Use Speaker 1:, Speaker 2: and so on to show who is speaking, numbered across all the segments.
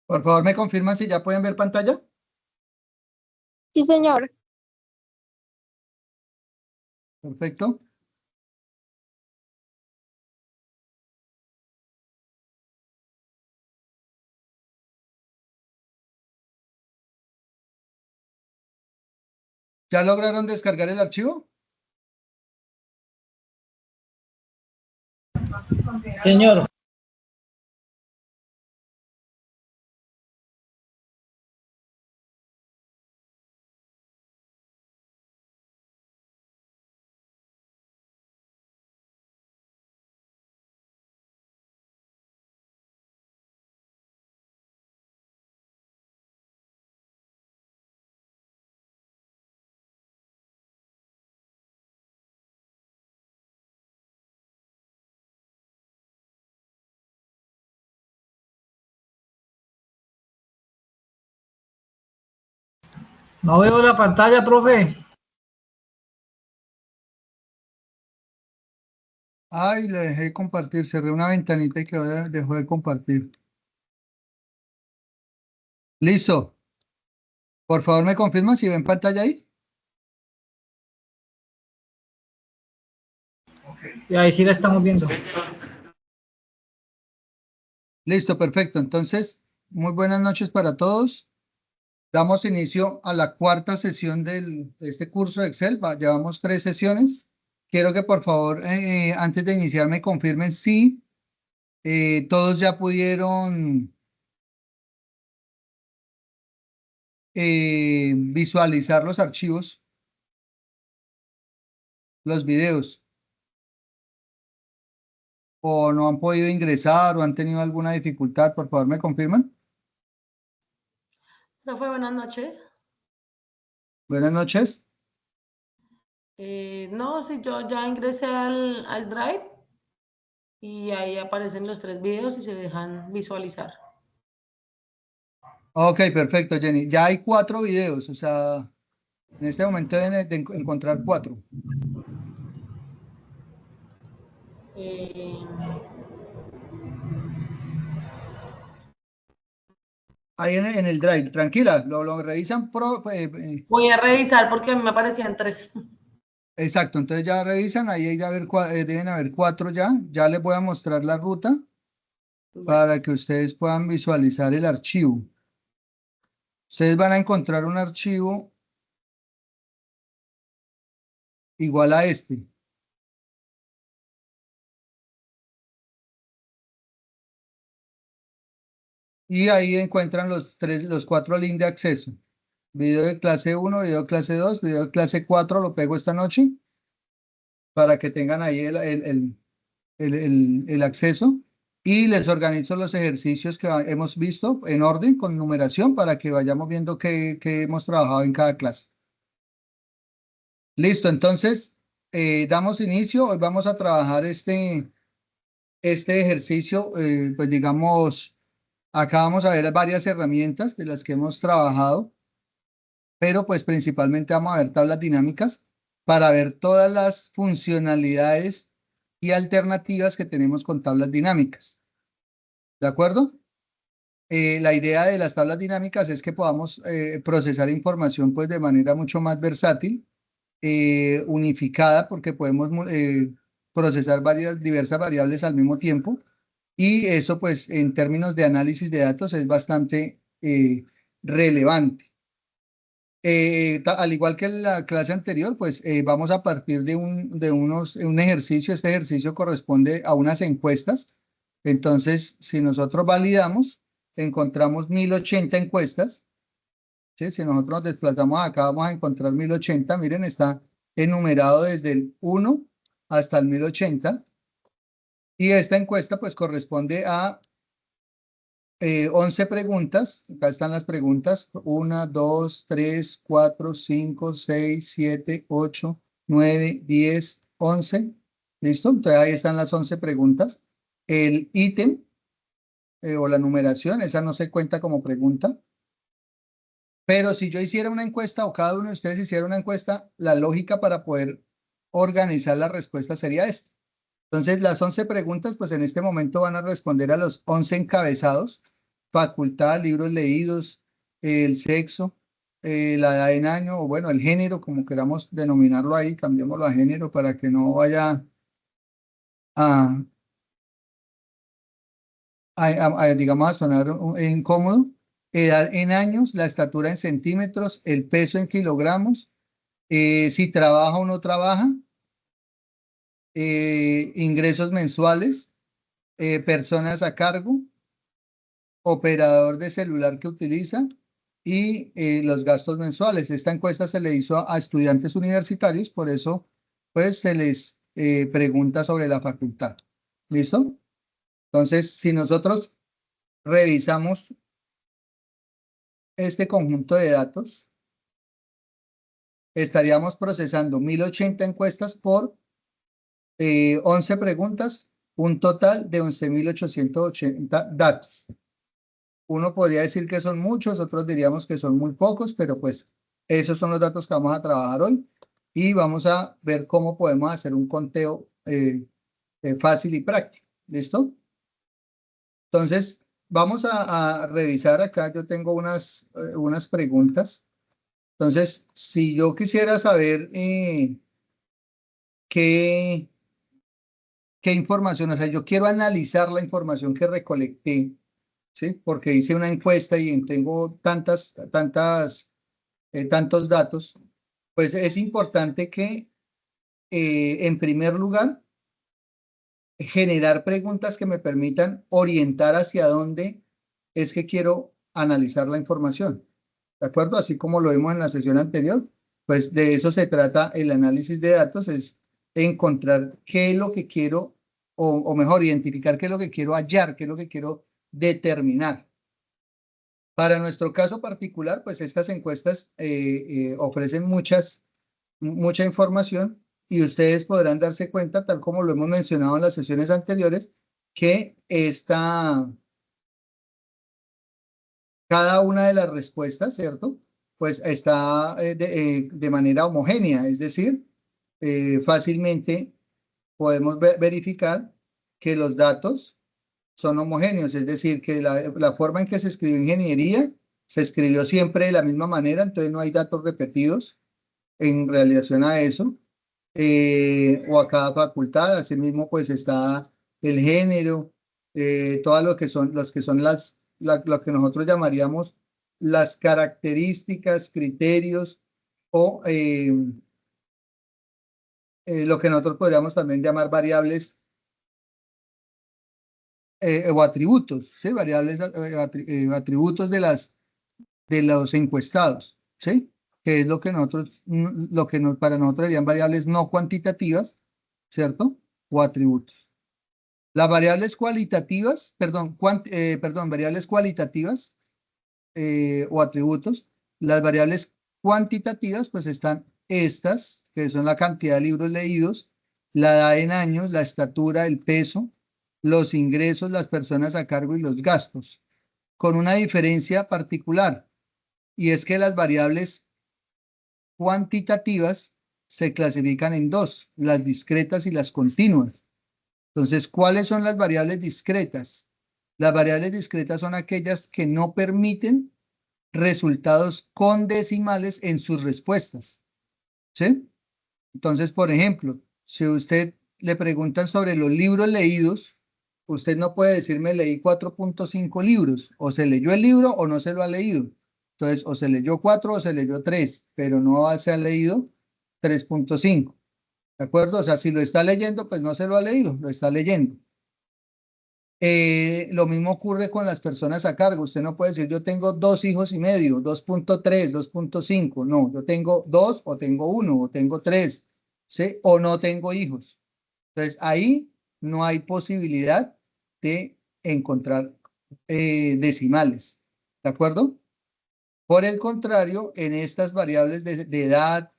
Speaker 1: Por favor, me confirman si ya pueden ver pantalla.
Speaker 2: Sí, señor.
Speaker 1: Perfecto. ¿Ya lograron descargar el archivo?
Speaker 3: Señor, no veo la pantalla, profe.
Speaker 1: Ay, le dejé compartir. Cerré una ventanita y dejó de compartir. Listo. Por favor, me confirman si ven pantalla ahí.
Speaker 3: Y ahí sí la estamos viendo.
Speaker 1: Listo, perfecto. Entonces, muy buenas noches para todos. Damos inicio a la cuarta sesión de este curso de Excel. Llevamos 3 sesiones. Quiero que por favor, antes de iniciar, me confirmen si todos ya pudieron visualizar los archivos, los videos, o no han podido ingresar o han tenido alguna dificultad. Por favor, me confirman.
Speaker 4: Profe, buenas noches.
Speaker 1: Buenas noches.
Speaker 4: No, sí, yo ya ingresé al Drive y ahí aparecen los 3 videos y se dejan visualizar.
Speaker 1: Ok, perfecto, Jenny. Ya hay 4 videos, o sea, en este momento deben de encontrar 4.
Speaker 4: Eh,
Speaker 1: Ahí en el Drive, tranquila, lo revisan.
Speaker 4: Voy a revisar porque a mí me aparecían 3.
Speaker 1: Exacto, entonces ya revisan, ahí hay deben haber 4 ya. Ya les voy a mostrar la ruta
Speaker 4: Bueno,
Speaker 1: para que ustedes puedan visualizar el archivo. Ustedes van a encontrar un archivo igual a este. Y ahí encuentran los 4 links de acceso. Video de clase 1, video de clase 2, video de clase 4, lo pego esta noche para que tengan ahí el acceso. Y les organizo los ejercicios que hemos visto en orden con numeración para que vayamos viendo qué hemos trabajado en cada clase. Listo, entonces damos inicio. Hoy vamos a trabajar este ejercicio, pues digamos, acá vamos a ver varias herramientas de las que hemos trabajado, pero pues principalmente vamos a ver tablas dinámicas para ver todas las funcionalidades y alternativas que tenemos con tablas dinámicas. ¿De acuerdo? La idea de las tablas dinámicas es que podamos procesar información pues de manera mucho más versátil, unificada, porque podemos procesar diversas variables al mismo tiempo, y eso pues en términos de análisis de datos es bastante relevante. Al igual que en la clase anterior, pues vamos a partir de un ejercicio. Este ejercicio corresponde a unas encuestas. Entonces, si nosotros validamos, encontramos 1080 encuestas. ¿Sí? Si nosotros nos desplazamos acá, vamos a encontrar 1080. Miren, está enumerado desde el 1 hasta el 1080. Y esta encuesta pues corresponde a 11 preguntas. Acá están las preguntas: 1, 2, 3, 4, 5, 6, 7, 8, 9, 10, 11. ¿Listo? Entonces ahí están las 11 preguntas. El ítem o la numeración, esa no se cuenta como pregunta. Pero si yo hiciera una encuesta o cada uno de ustedes hiciera una encuesta, la lógica para poder organizar la respuesta sería esta. Entonces las 11 preguntas pues en este momento van a responder a los 11 encabezados facultad, libros leídos, el sexo, la edad en año, o bueno, el género, como queramos denominarlo ahí, cambiémoslo a género para que no vaya a, digamos, a sonar incómodo. Edad en años, la estatura en centímetros, el peso en kilogramos, si trabaja o no trabaja, ingresos mensuales, personas a cargo, operador de celular que utiliza y los gastos mensuales. Esta encuesta se le hizo a estudiantes universitarios, por eso pues se les pregunta sobre la facultad. ¿Listo? Entonces, si nosotros revisamos este conjunto de datos, estaríamos procesando 1080 encuestas por 11 preguntas, un total de 11.880 datos. Uno podría decir que son muchos, otros diríamos que son muy pocos, pero pues esos son los datos que vamos a trabajar hoy y vamos a ver cómo podemos hacer un conteo fácil y práctico. ¿Listo? Entonces, vamos a revisar acá. Yo tengo unas preguntas. Entonces, si yo quisiera saber qué información, o sea, yo quiero analizar la información que recolecté, ¿sí? Porque hice una encuesta y tengo tantos datos, pues es importante que, en primer lugar, generar preguntas que me permitan orientar hacia dónde es que quiero analizar la información. ¿De acuerdo? Así como lo vimos en la sesión anterior, pues de eso se trata el análisis de datos, es encontrar qué es lo que quiero, o mejor, identificar qué es lo que quiero hallar, qué es lo que quiero determinar. Para nuestro caso particular, pues estas encuestas ofrecen mucha información y ustedes podrán darse cuenta, tal como lo hemos mencionado en las sesiones anteriores, que cada una de las respuestas, ¿cierto? Pues está de manera homogénea, es decir, fácilmente podemos verificar que los datos son homogéneos, es decir, que la forma en que se escribió ingeniería se escribió siempre de la misma manera, entonces no hay datos repetidos en relación a eso, o a cada facultad. Asimismo, pues está el género, todas lo que son lo que nosotros llamaríamos las características, criterios o lo que nosotros podríamos también llamar variables o atributos, ¿sí? Variables, atributos de los encuestados, ¿sí? Que es lo que para nosotros serían variables no cuantitativas, ¿cierto? O atributos. Las variables cualitativas, variables cualitativas o atributos. Las variables cuantitativas, pues están estas, que son la cantidad de libros leídos, la edad en años, la estatura, el peso, los ingresos, las personas a cargo y los gastos, con una diferencia particular, y es que las variables cuantitativas se clasifican en dos, las discretas y las continuas. Entonces, ¿cuáles son las variables discretas? Las variables discretas son aquellas que no permiten resultados con decimales en sus respuestas, ¿sí? Entonces, por ejemplo, si usted le preguntan sobre los libros leídos, usted no puede decirme leí 4.5 libros, o se leyó el libro o no se lo ha leído. Entonces, o se leyó 4 o se leyó 3, pero no se ha leído 3.5. ¿De acuerdo? O sea, si lo está leyendo, pues no se lo ha leído, lo está leyendo. Lo mismo ocurre con las personas a cargo. Usted no puede decir, yo tengo 2 hijos y medio, 2.3, 2.5. No, yo tengo 2 o tengo 1 o tengo 3, ¿sí? O no tengo hijos. Entonces, ahí no hay posibilidad de encontrar decimales. ¿De acuerdo? Por el contrario, en estas variables de edad,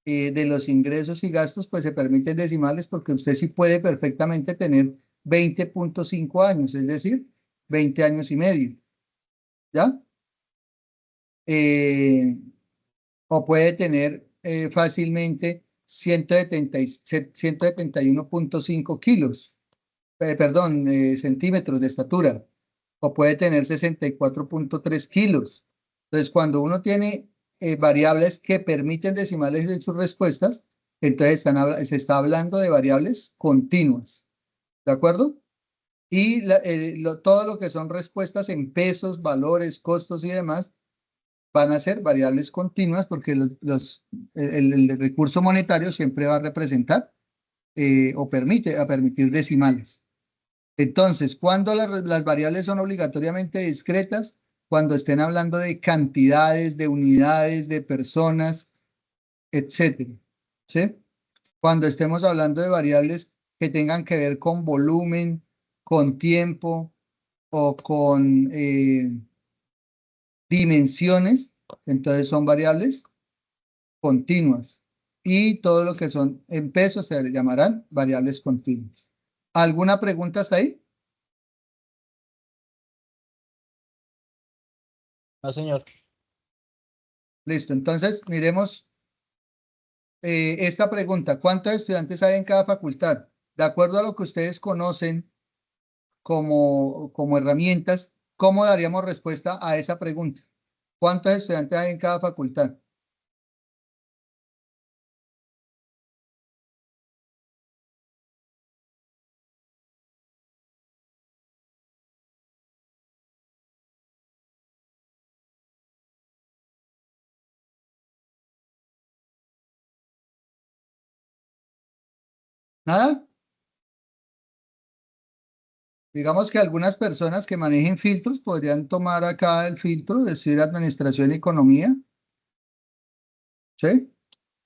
Speaker 1: de los ingresos y gastos, pues se permiten decimales porque usted sí puede perfectamente tener 20.5 años, es decir, 20 años y medio, ¿ya? O puede tener fácilmente 171.5 kilos, centímetros de estatura, o puede tener 64.3 kilos. Entonces, cuando uno tiene variables que permiten decimales en sus respuestas, entonces se está hablando de variables continuas, ¿de acuerdo? Y todo lo que son respuestas en pesos, valores, costos y demás van a ser variables continuas porque el recurso monetario siempre va a representar o permitir decimales. Entonces, cuando las variables son obligatoriamente discretas, cuando estén hablando de cantidades, de unidades, de personas, etcétera, ¿sí? Cuando estemos hablando de variables que tengan que ver con volumen, con tiempo o con dimensiones, entonces son variables continuas. Y todo lo que son en pesos se le llamarán variables continuas. ¿Alguna pregunta hasta ahí?
Speaker 3: No, señor.
Speaker 1: Listo, entonces miremos esta pregunta. ¿Cuántos estudiantes hay en cada facultad? De acuerdo a lo que ustedes conocen como herramientas, ¿cómo daríamos respuesta a esa pregunta? ¿Cuántos estudiantes hay en cada facultad? ¿Nada? Digamos que algunas personas que manejen filtros podrían tomar acá el filtro, decir Administración y Economía, ¿sí?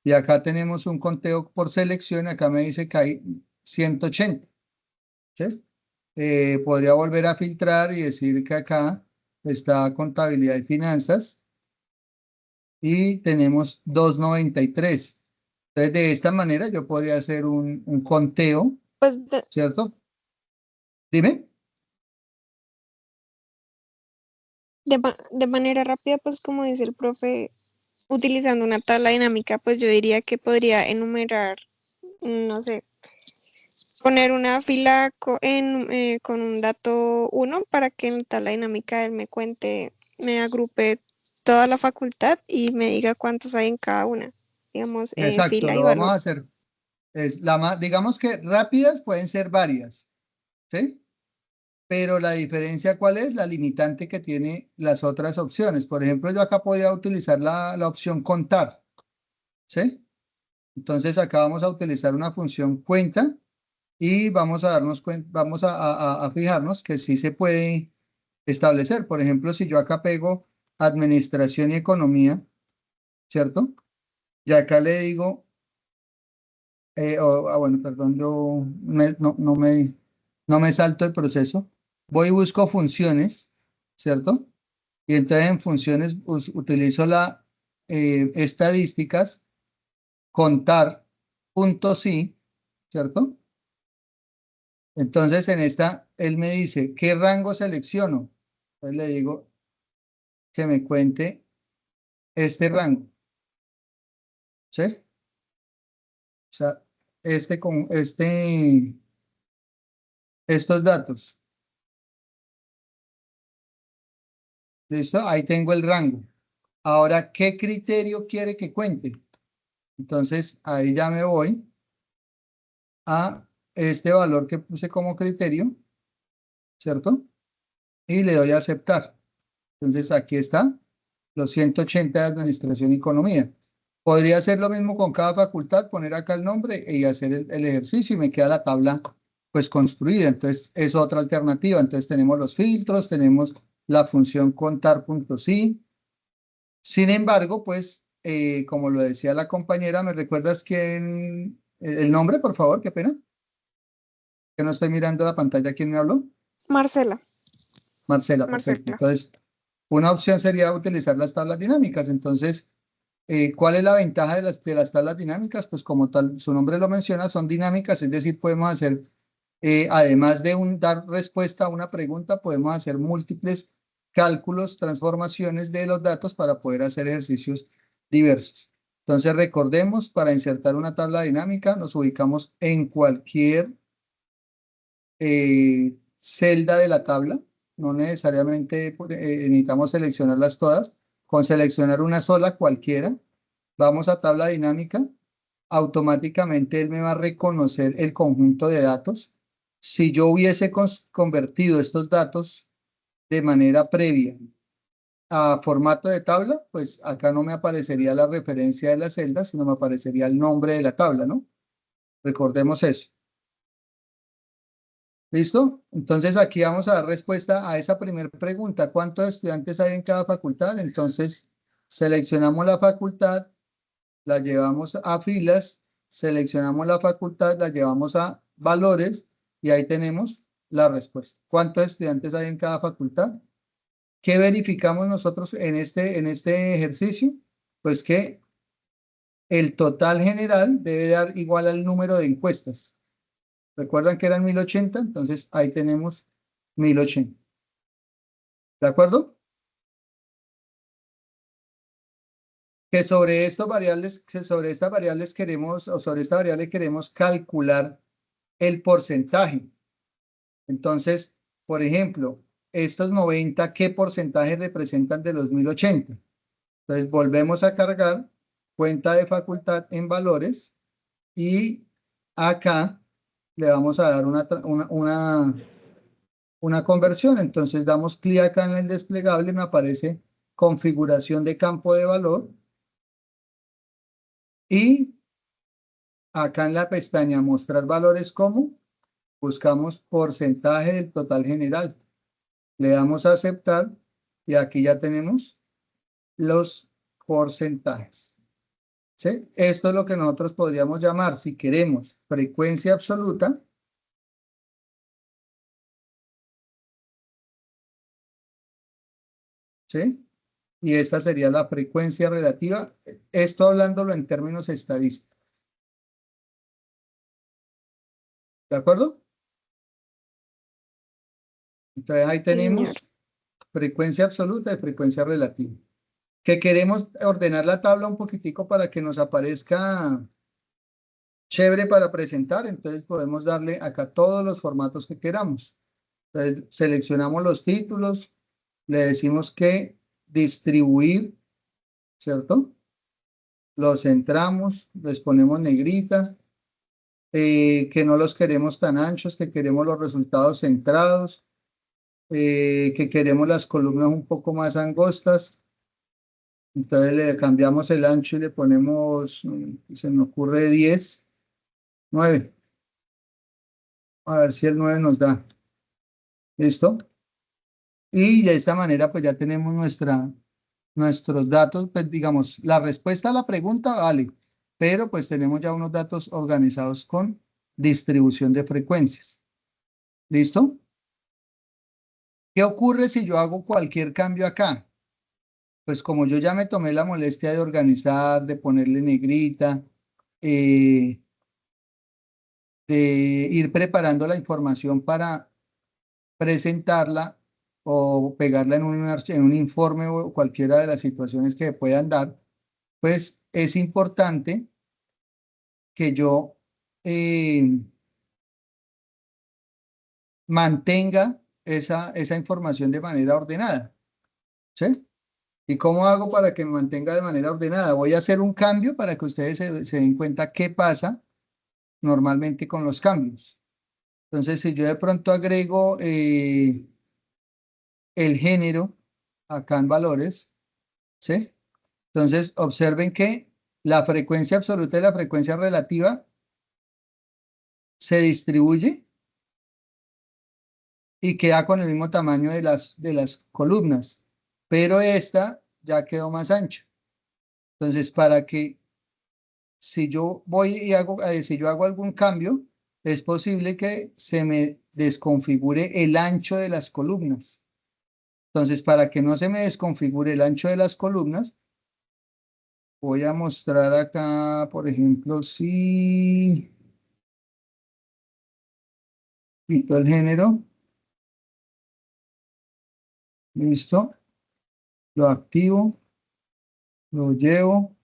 Speaker 1: Y acá tenemos un conteo por selección, acá me dice que hay 180, ¿sí? Podría volver a filtrar y decir que acá está Contabilidad y Finanzas y tenemos 293. Entonces, de esta manera yo podría hacer un conteo,
Speaker 2: Pues
Speaker 1: ¿cierto? Dime.
Speaker 2: de manera rápida, pues como dice el profe, utilizando una tabla dinámica, pues yo diría que podría enumerar, no sé, poner una fila con un dato 1 para que en tabla dinámica él me cuente, me agrupe toda la facultad y me diga cuántos hay en cada una, digamos,
Speaker 1: Exacto,
Speaker 2: fila y
Speaker 1: lo vamos
Speaker 2: valor.
Speaker 1: a hacer. Digamos que rápidas pueden ser varias, ¿sí? Pero la diferencia, ¿cuál es? La limitante que tiene las otras opciones. Por ejemplo, yo acá podía utilizar la opción contar, ¿sí? Entonces acá vamos a utilizar una función cuenta y vamos a darnos cuenta, vamos a fijarnos que sí se puede establecer. Por ejemplo, si yo acá pego administración y economía, ¿cierto? Y acá le digo, bueno, perdón, yo no me salto el proceso. Voy y busco funciones, ¿cierto? Y entonces en funciones utilizo la estadísticas, contar, punto sí, ¿cierto? Entonces en esta, él me dice, ¿qué rango selecciono? Entonces le digo que me cuente este rango, ¿sí? O sea, estos datos. ¿Listo? Ahí tengo el rango. Ahora, ¿qué criterio quiere que cuente? Entonces, ahí ya me voy a este valor que puse como criterio, ¿cierto? Y le doy a aceptar. Entonces, aquí está los 180 de Administración y Economía. Podría hacer lo mismo con cada facultad, poner acá el nombre y hacer el ejercicio y me queda la tabla pues construida. Entonces, es otra alternativa. Entonces, tenemos los filtros, tenemos la función contar.sí. Sin embargo, pues, como lo decía la compañera, ¿me recuerdas quién, el nombre, por favor? Qué pena. Que no estoy mirando la pantalla. ¿Quién me habló?
Speaker 2: Marcela,
Speaker 1: Marcela, perfecto.
Speaker 2: Marcela.
Speaker 1: Entonces, una opción sería utilizar las tablas dinámicas. Entonces, ¿cuál es la ventaja de las tablas dinámicas? Pues como tal, su nombre lo menciona, son dinámicas, es decir, podemos hacer, además de dar respuesta a una pregunta, podemos hacer múltiples cálculos, transformaciones de los datos para poder hacer ejercicios diversos. Entonces, recordemos, para insertar una tabla dinámica, nos ubicamos en cualquier celda de la tabla, no necesariamente necesitamos seleccionarlas todas. Con seleccionar una sola, cualquiera, vamos a tabla dinámica, automáticamente él me va a reconocer el conjunto de datos. Si yo hubiese convertido estos datos de manera previa a formato de tabla, pues acá no me aparecería la referencia de la celda, sino me aparecería el nombre de la tabla, ¿no? Recordemos eso. ¿Listo? Entonces aquí vamos a dar respuesta a esa primera pregunta. ¿Cuántos estudiantes hay en cada facultad? Entonces seleccionamos la facultad, la llevamos a filas, seleccionamos la facultad, la llevamos a valores y ahí tenemos la respuesta. ¿Cuántos estudiantes hay en cada facultad? ¿Qué verificamos nosotros en este ejercicio? Pues que el total general debe dar igual al número de encuestas. ¿Recuerdan que eran 1080? Entonces ahí tenemos 1080. ¿De acuerdo? Que sobre estas variables queremos, o sobre esta variable queremos calcular el porcentaje. Entonces, por ejemplo, estos 90, ¿qué porcentaje representan de los 1080? Entonces volvemos a cargar cuenta de facultad en valores y acá le vamos a dar una conversión. Entonces damos clic acá en el desplegable, me aparece configuración de campo de valor y acá en la pestaña mostrar valores como buscamos porcentaje del total general. Le damos a aceptar y aquí ya tenemos los porcentajes. ¿Sí? Esto es lo que nosotros podríamos llamar, si queremos, frecuencia absoluta. ¿Sí? Y esta sería la frecuencia relativa. Esto hablándolo en términos estadísticos. ¿De acuerdo? Entonces ahí
Speaker 2: Sí, señor.
Speaker 1: tenemos frecuencia absoluta y frecuencia relativa. Que queremos ordenar la tabla un poquitico para que nos aparezca chévere para presentar, entonces podemos darle acá todos los formatos que queramos. Entonces seleccionamos los títulos, le decimos que distribuir, ¿cierto? Los centramos, les ponemos negrita, que no los queremos tan anchos, que queremos los resultados centrados, que queremos las columnas un poco más angostas. Entonces le cambiamos el ancho y le ponemos, se me ocurre 10, 9. A ver si el 9 nos da. ¿Listo? Y de esta manera pues ya tenemos nuestros datos, pues digamos, la respuesta a la pregunta vale, pero pues tenemos ya unos datos organizados con distribución de frecuencias. ¿Listo? ¿Qué ocurre si yo hago cualquier cambio acá? Pues como yo ya me tomé la molestia de organizar, de ponerle negrita, de ir preparando la información para presentarla o pegarla en un informe o cualquiera de las situaciones que puedan dar, pues es importante que yo mantenga esa información de manera ordenada. ¿Sí? ¿Y cómo hago para que me mantenga de manera ordenada? Voy a hacer un cambio para que ustedes se den cuenta qué pasa normalmente con los cambios. Entonces, si yo de pronto agrego el género acá en valores, ¿sí? Entonces, observen que la frecuencia absoluta y la frecuencia relativa se distribuye y queda con el mismo tamaño de las columnas, pero esta ya quedó más ancha. Entonces, para que si yo voy y si yo hago algún cambio, es posible que se me desconfigure el ancho de las columnas. Entonces, para que no se me desconfigure el ancho de las columnas, voy a mostrar acá, por ejemplo, si quito el género, listo, lo activo, lo llevo.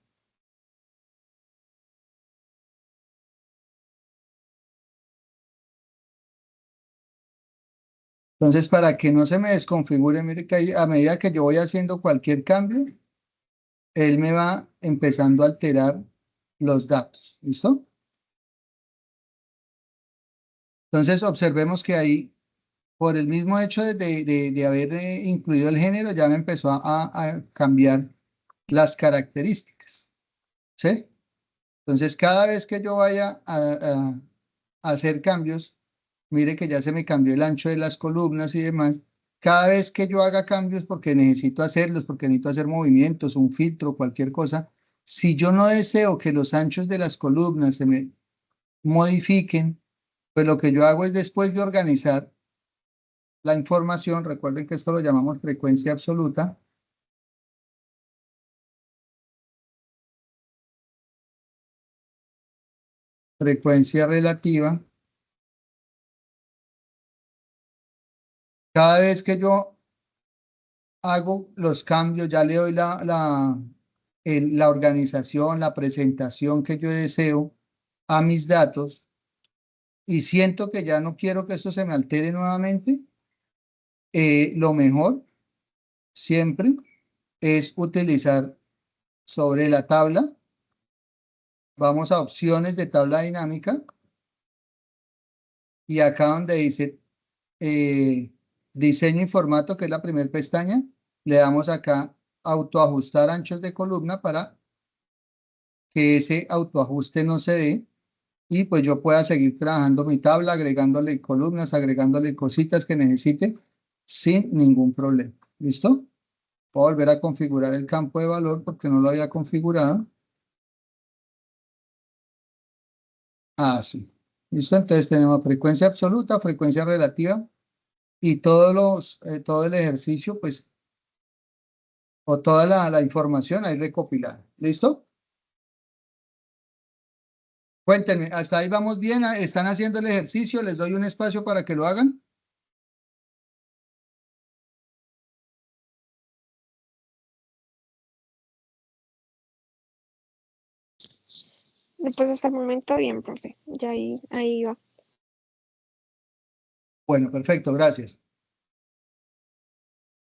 Speaker 1: Entonces, para que no se me desconfigure, mire que a medida que yo voy haciendo cualquier cambio, él me va empezando a alterar los datos. ¿Listo? Entonces, observemos que ahí, por el mismo hecho de haber incluido el género, ya me empezó a cambiar las características. ¿Sí? Entonces, cada vez que yo vaya a hacer cambios, mire que ya se me cambió el ancho de las columnas y demás. Cada vez que yo haga cambios, porque necesito hacerlos, porque necesito hacer movimientos, un filtro, cualquier cosa, si yo no deseo que los anchos de las columnas se me modifiquen, pues lo que yo hago es después de organizar la información, recuerden que esto lo llamamos frecuencia absoluta, frecuencia relativa. Cada vez que yo hago los cambios, ya le doy la organización, la presentación que yo deseo a mis datos y siento que ya no quiero que esto se me altere nuevamente, lo mejor siempre es utilizar sobre la tabla, vamos a opciones de tabla dinámica y acá donde dice diseño y formato, que es la primera pestaña, le damos acá autoajustar anchos de columna para que ese autoajuste no se dé y pues yo pueda seguir trabajando mi tabla, agregándole columnas, agregándole cositas que necesite sin ningún problema. ¿Listo? Voy a volver a configurar el campo de valor porque no lo había configurado. Sí. ¿Listo? Entonces tenemos frecuencia absoluta, frecuencia relativa y todo el ejercicio, pues, o toda la información ahí recopilada. ¿Listo? Cuéntenme, ¿hasta ahí vamos bien? ¿Están haciendo el ejercicio? ¿Les doy un espacio para que lo hagan?
Speaker 2: Pues hasta el momento bien, profe. Ya ahí va.
Speaker 1: Bueno, perfecto, gracias.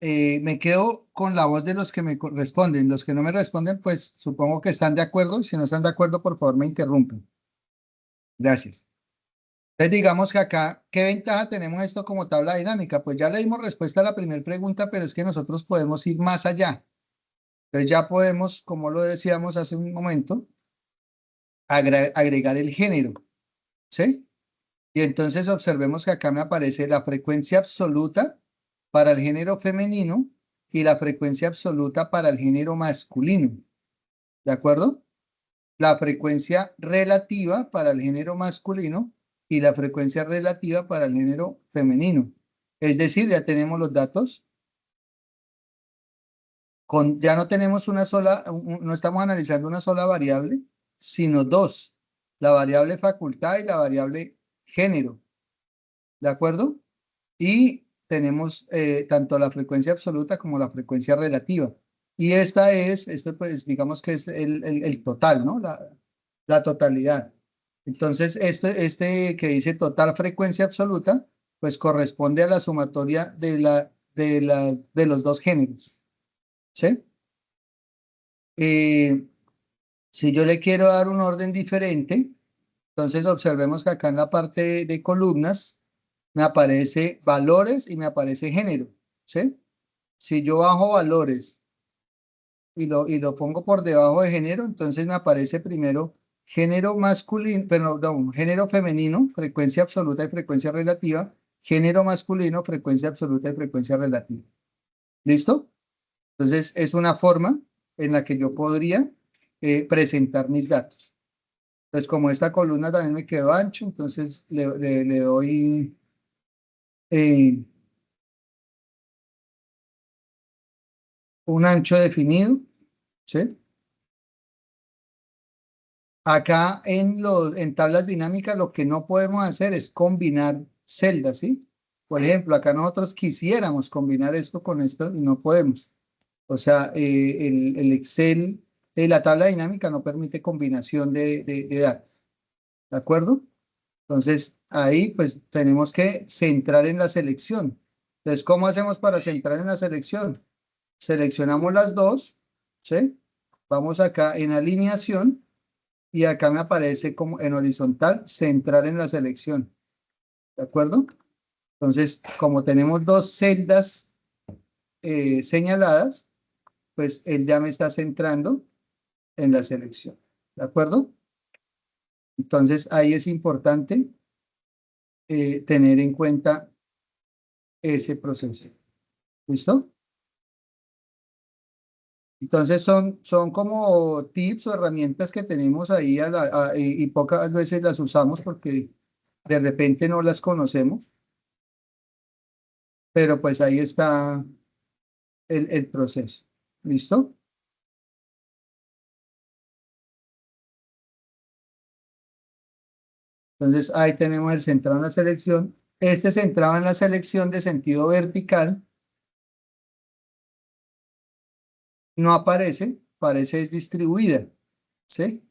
Speaker 1: Me quedo con la voz de los que me responden. Los que no me responden, pues supongo que están de acuerdo. Si no están de acuerdo, por favor, me interrumpen. Gracias. Entonces, digamos que acá, ¿qué ventaja tenemos esto como tabla dinámica? Pues ya le dimos respuesta a la primera pregunta, pero es que nosotros podemos ir más allá. Entonces ya podemos, como lo decíamos hace un momento, agregar el género, ¿sí? Y entonces observemos que acá me aparece la frecuencia absoluta para el género femenino y la frecuencia absoluta para el género masculino. ¿De acuerdo? La frecuencia relativa para el género masculino y la frecuencia relativa para el género femenino. Es decir, ya tenemos los datos. Ya no tenemos una sola, no estamos analizando una sola variable, sino dos. La variable facultad y la variable género. ¿De acuerdo? Y tenemos tanto la frecuencia absoluta como la frecuencia relativa. Y pues digamos que es el total, ¿no? La totalidad. Entonces, este que dice total frecuencia absoluta, pues corresponde a la sumatoria de los dos géneros. ¿Sí? Si yo le quiero dar un orden diferente, entonces observemos que acá en la parte de columnas, me aparece valores y me aparece género, ¿sí? Si yo bajo valores y lo pongo por debajo de género, entonces me aparece primero género masculino, perdón, género femenino, frecuencia absoluta y frecuencia relativa, género masculino, frecuencia absoluta y frecuencia relativa. ¿Listo? Entonces es una forma en la que yo podría presentar mis datos. Entonces como esta columna también me quedó ancho, entonces le doy... un ancho definido, ¿sí? Acá en tablas dinámicas lo que no podemos hacer es combinar celdas, ¿sí? Por ejemplo, acá nosotros quisiéramos combinar esto con esto y no podemos. O sea, el Excel, la tabla dinámica no permite combinación de datos, ¿de acuerdo? Entonces, ahí pues tenemos que centrar en la selección. Entonces, ¿cómo hacemos para centrar en la selección? Seleccionamos las dos, ¿sí? Vamos acá en alineación y acá me aparece como en horizontal, centrar en la selección. ¿De acuerdo? Entonces, como tenemos dos celdas señaladas, pues él ya me está centrando en la selección. ¿De acuerdo? Entonces, ahí es importante tener en cuenta ese proceso. ¿Listo? Entonces son como tips o herramientas que tenemos ahí y pocas veces las usamos porque de repente no las conocemos, pero pues ahí está el proceso. ¿Listo? Entonces ahí tenemos el centrado en la selección. Este centrado en la selección de sentido vertical no aparece, parece es distribuida, ¿sí?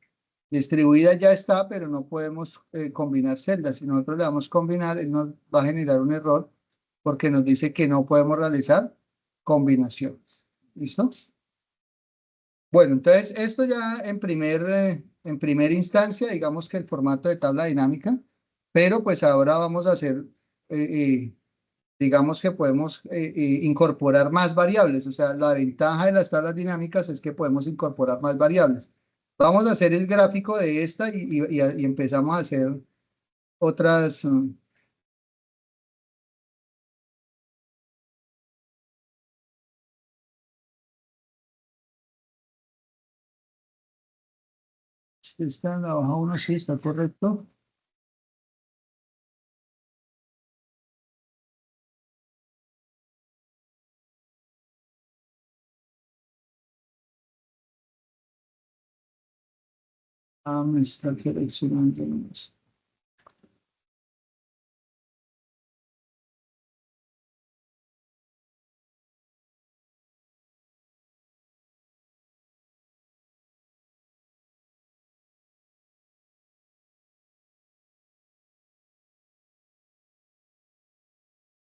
Speaker 1: Distribuida ya está, pero no podemos combinar celdas. Si nosotros le damos combinar, él nos va a generar un error porque nos dice que no podemos realizar combinaciones. ¿Listo? Bueno, entonces esto ya en primera instancia, digamos que el formato de tabla dinámica, pero pues ahora vamos a hacer, digamos que podemos incorporar más variables. O sea, la ventaja de las tablas dinámicas es que podemos incorporar más variables. Vamos a hacer el gráfico de esta y empezamos a hacer otras. Está en la hoja 1, sí, está correcto. Me está seleccionando.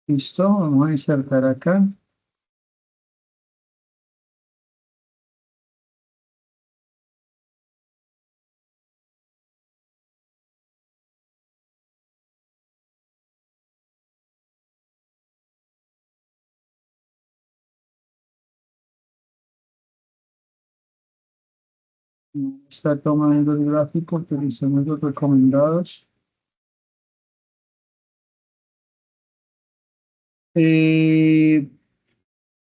Speaker 1: Listo, vamos a insertar acá. Está tomando el gráfico, utilizamos los recomendados.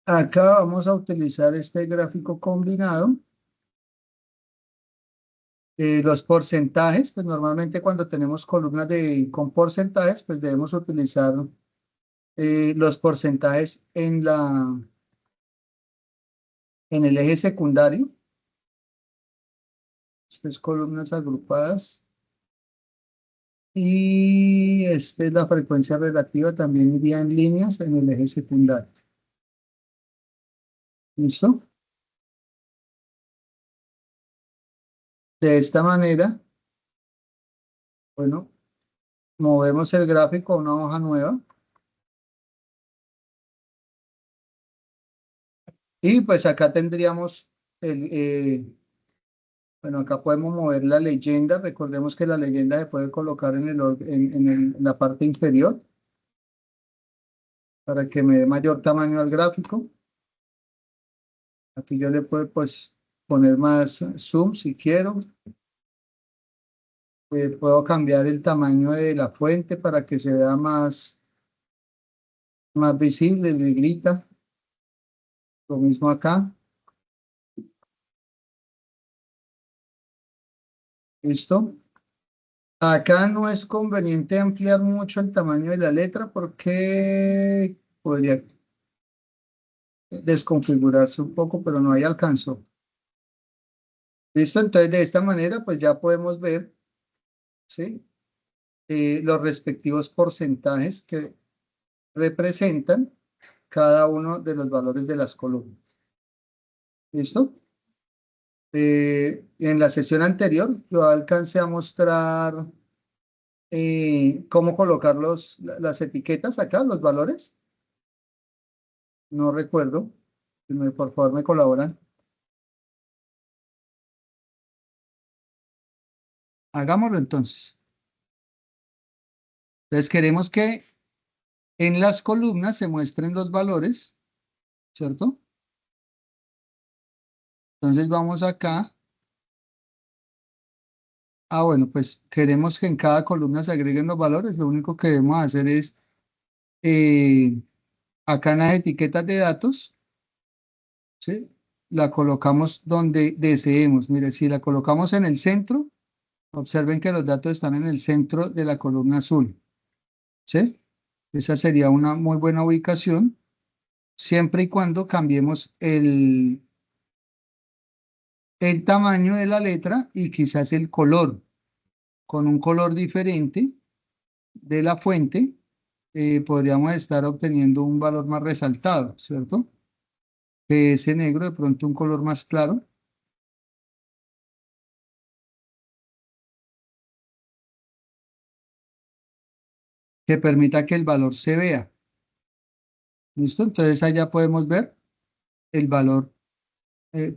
Speaker 1: Acá vamos a utilizar este gráfico combinado. Los porcentajes, pues normalmente cuando tenemos columnas con porcentajes, pues debemos utilizar los porcentajes en el eje secundario. Estas columnas agrupadas. Y esta es la frecuencia relativa, también iría en líneas en el eje secundario. ¿Listo? De esta manera, bueno, movemos el gráfico a una hoja nueva. Y pues acá tendríamos bueno, acá podemos mover la leyenda. Recordemos que la leyenda se puede colocar en la parte inferior para que me dé mayor tamaño al gráfico. Aquí yo le puedo pues poner más zoom si quiero. Puedo cambiar el tamaño de la fuente para que se vea más visible, negrita. Lo mismo acá. ¿Listo? Acá no es conveniente ampliar mucho el tamaño de la letra porque podría desconfigurarse un poco, pero no hay alcanzó. ¿Listo? Entonces de esta manera pues ya podemos ver, ¿sí? Los respectivos porcentajes que representan cada uno de los valores de las columnas. ¿Listo? En la sesión anterior yo alcancé a mostrar cómo colocar las etiquetas acá, los valores. No recuerdo. Si por favor me colaboran. Hagámoslo entonces. Entonces queremos que en las columnas se muestren los valores, ¿cierto? Entonces vamos acá. Bueno, pues queremos que en cada columna se agreguen los valores. Lo único que debemos hacer es acá en las etiquetas de datos, ¿sí? La colocamos donde deseemos. Mire, si la colocamos en el centro, observen que los datos están en el centro de la columna azul, ¿sí? Esa sería una muy buena ubicación, siempre y cuando cambiemos el tamaño de la letra y quizás el color. Con un color diferente de la fuente, podríamos estar obteniendo un valor más resaltado, ¿cierto? Que ese negro, de pronto un color más claro. Que permita que el valor se vea. ¿Listo? Entonces allá podemos ver el valor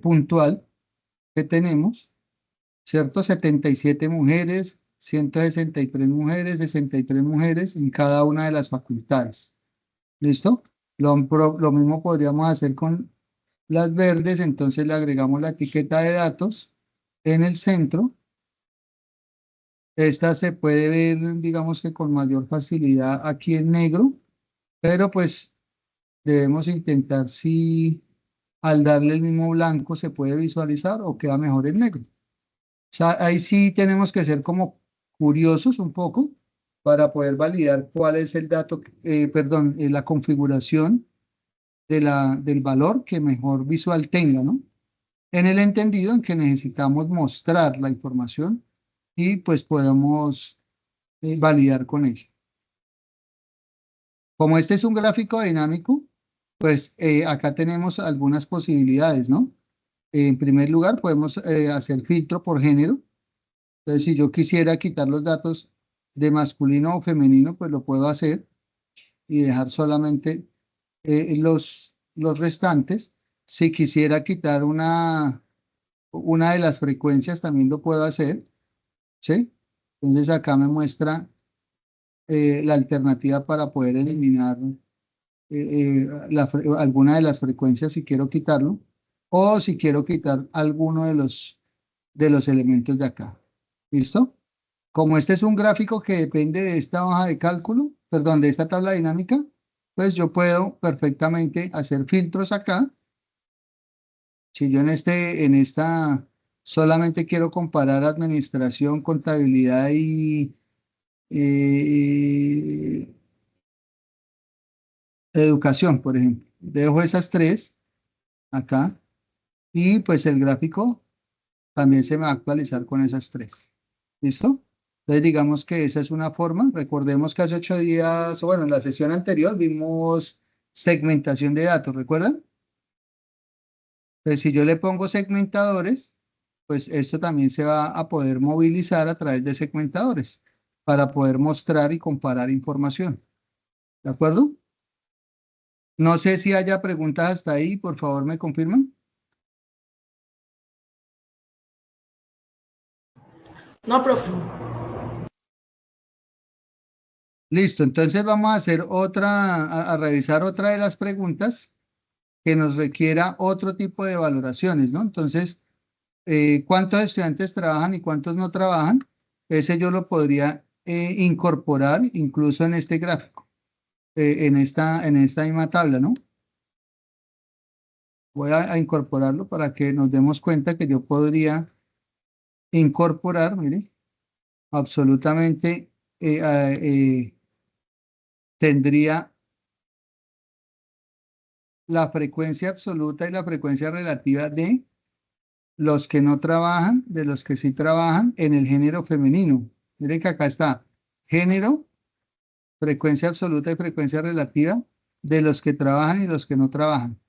Speaker 1: puntual que tenemos, ¿cierto? 77 mujeres, 163 mujeres, 63 mujeres en cada una de las facultades. ¿Listo? Lo mismo podríamos hacer con las verdes, entonces le agregamos la etiqueta de datos en el centro. Esta se puede ver, digamos que con mayor facilidad aquí en negro, pero pues debemos intentar si al darle el mismo blanco se puede visualizar o queda mejor en negro. O sea, ahí sí tenemos que ser como curiosos un poco para poder validar cuál es el dato, perdón, la configuración del valor que mejor visual tenga, ¿no? En el entendido en que necesitamos mostrar la información y pues podemos validar con ella. Como este es un gráfico dinámico, pues acá tenemos algunas posibilidades, ¿no? En primer lugar, podemos hacer filtro por género. Entonces, si yo quisiera quitar los datos de masculino o femenino, pues lo puedo hacer y dejar solamente los restantes. Si quisiera quitar una de las frecuencias, también lo puedo hacer, ¿sí? Entonces acá me muestra la alternativa para poder eliminar alguna de las frecuencias si quiero quitarlo, o si quiero quitar alguno de los elementos de acá. ¿Listo? Como este es un gráfico que depende de esta hoja de cálculo, perdón, de esta tabla dinámica, pues yo puedo perfectamente hacer filtros acá. Si yo en esta solamente quiero comparar administración, contabilidad y educación, por ejemplo, dejo esas tres acá y pues el gráfico también se me va a actualizar con esas tres. ¿Listo? Entonces digamos que esa es una forma. Recordemos que hace 8 días, o bueno, en la sesión anterior vimos segmentación de datos, ¿recuerdan? Entonces si yo le pongo segmentadores, pues esto también se va a poder movilizar a través de segmentadores para poder mostrar y comparar información. ¿De acuerdo? No sé si haya preguntas hasta ahí, por favor me confirman.
Speaker 4: No, profe.
Speaker 1: Listo, entonces vamos a hacer a revisar otra de las preguntas que nos requiera otro tipo de valoraciones, ¿no? Entonces, ¿cuántos estudiantes trabajan y cuántos no trabajan? Ese yo lo podría incorporar incluso en este gráfico, en esta misma tabla, ¿no? Voy a incorporarlo para que nos demos cuenta que yo podría incorporar, mire, absolutamente tendría la frecuencia absoluta y la frecuencia relativa de los que no trabajan, de los que sí trabajan en el género femenino. Miren que acá está género, frecuencia absoluta y frecuencia relativa de los que trabajan y los que no trabajan.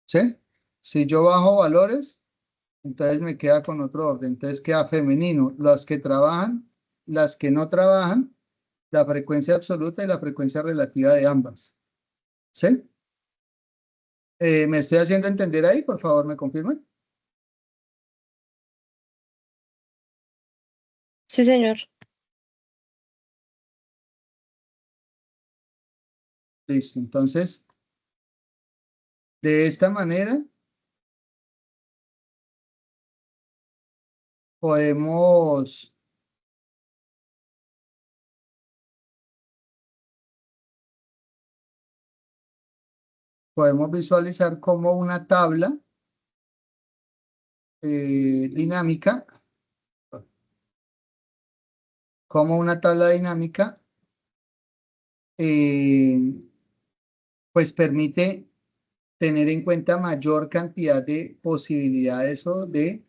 Speaker 1: ¿Sí? Si yo bajo valores, entonces me queda con otro orden. Entonces queda femenino, los que trabajan, las que no trabajan, la frecuencia absoluta y la frecuencia relativa de ambas. ¿Sí? ¿Me estoy haciendo entender ahí? Por favor, ¿me confirman?
Speaker 2: Sí, señor.
Speaker 1: Listo. Entonces, de esta manera podemos visualizar como una tabla dinámica, eh, pues permite tener en cuenta mayor cantidad de posibilidades o eh,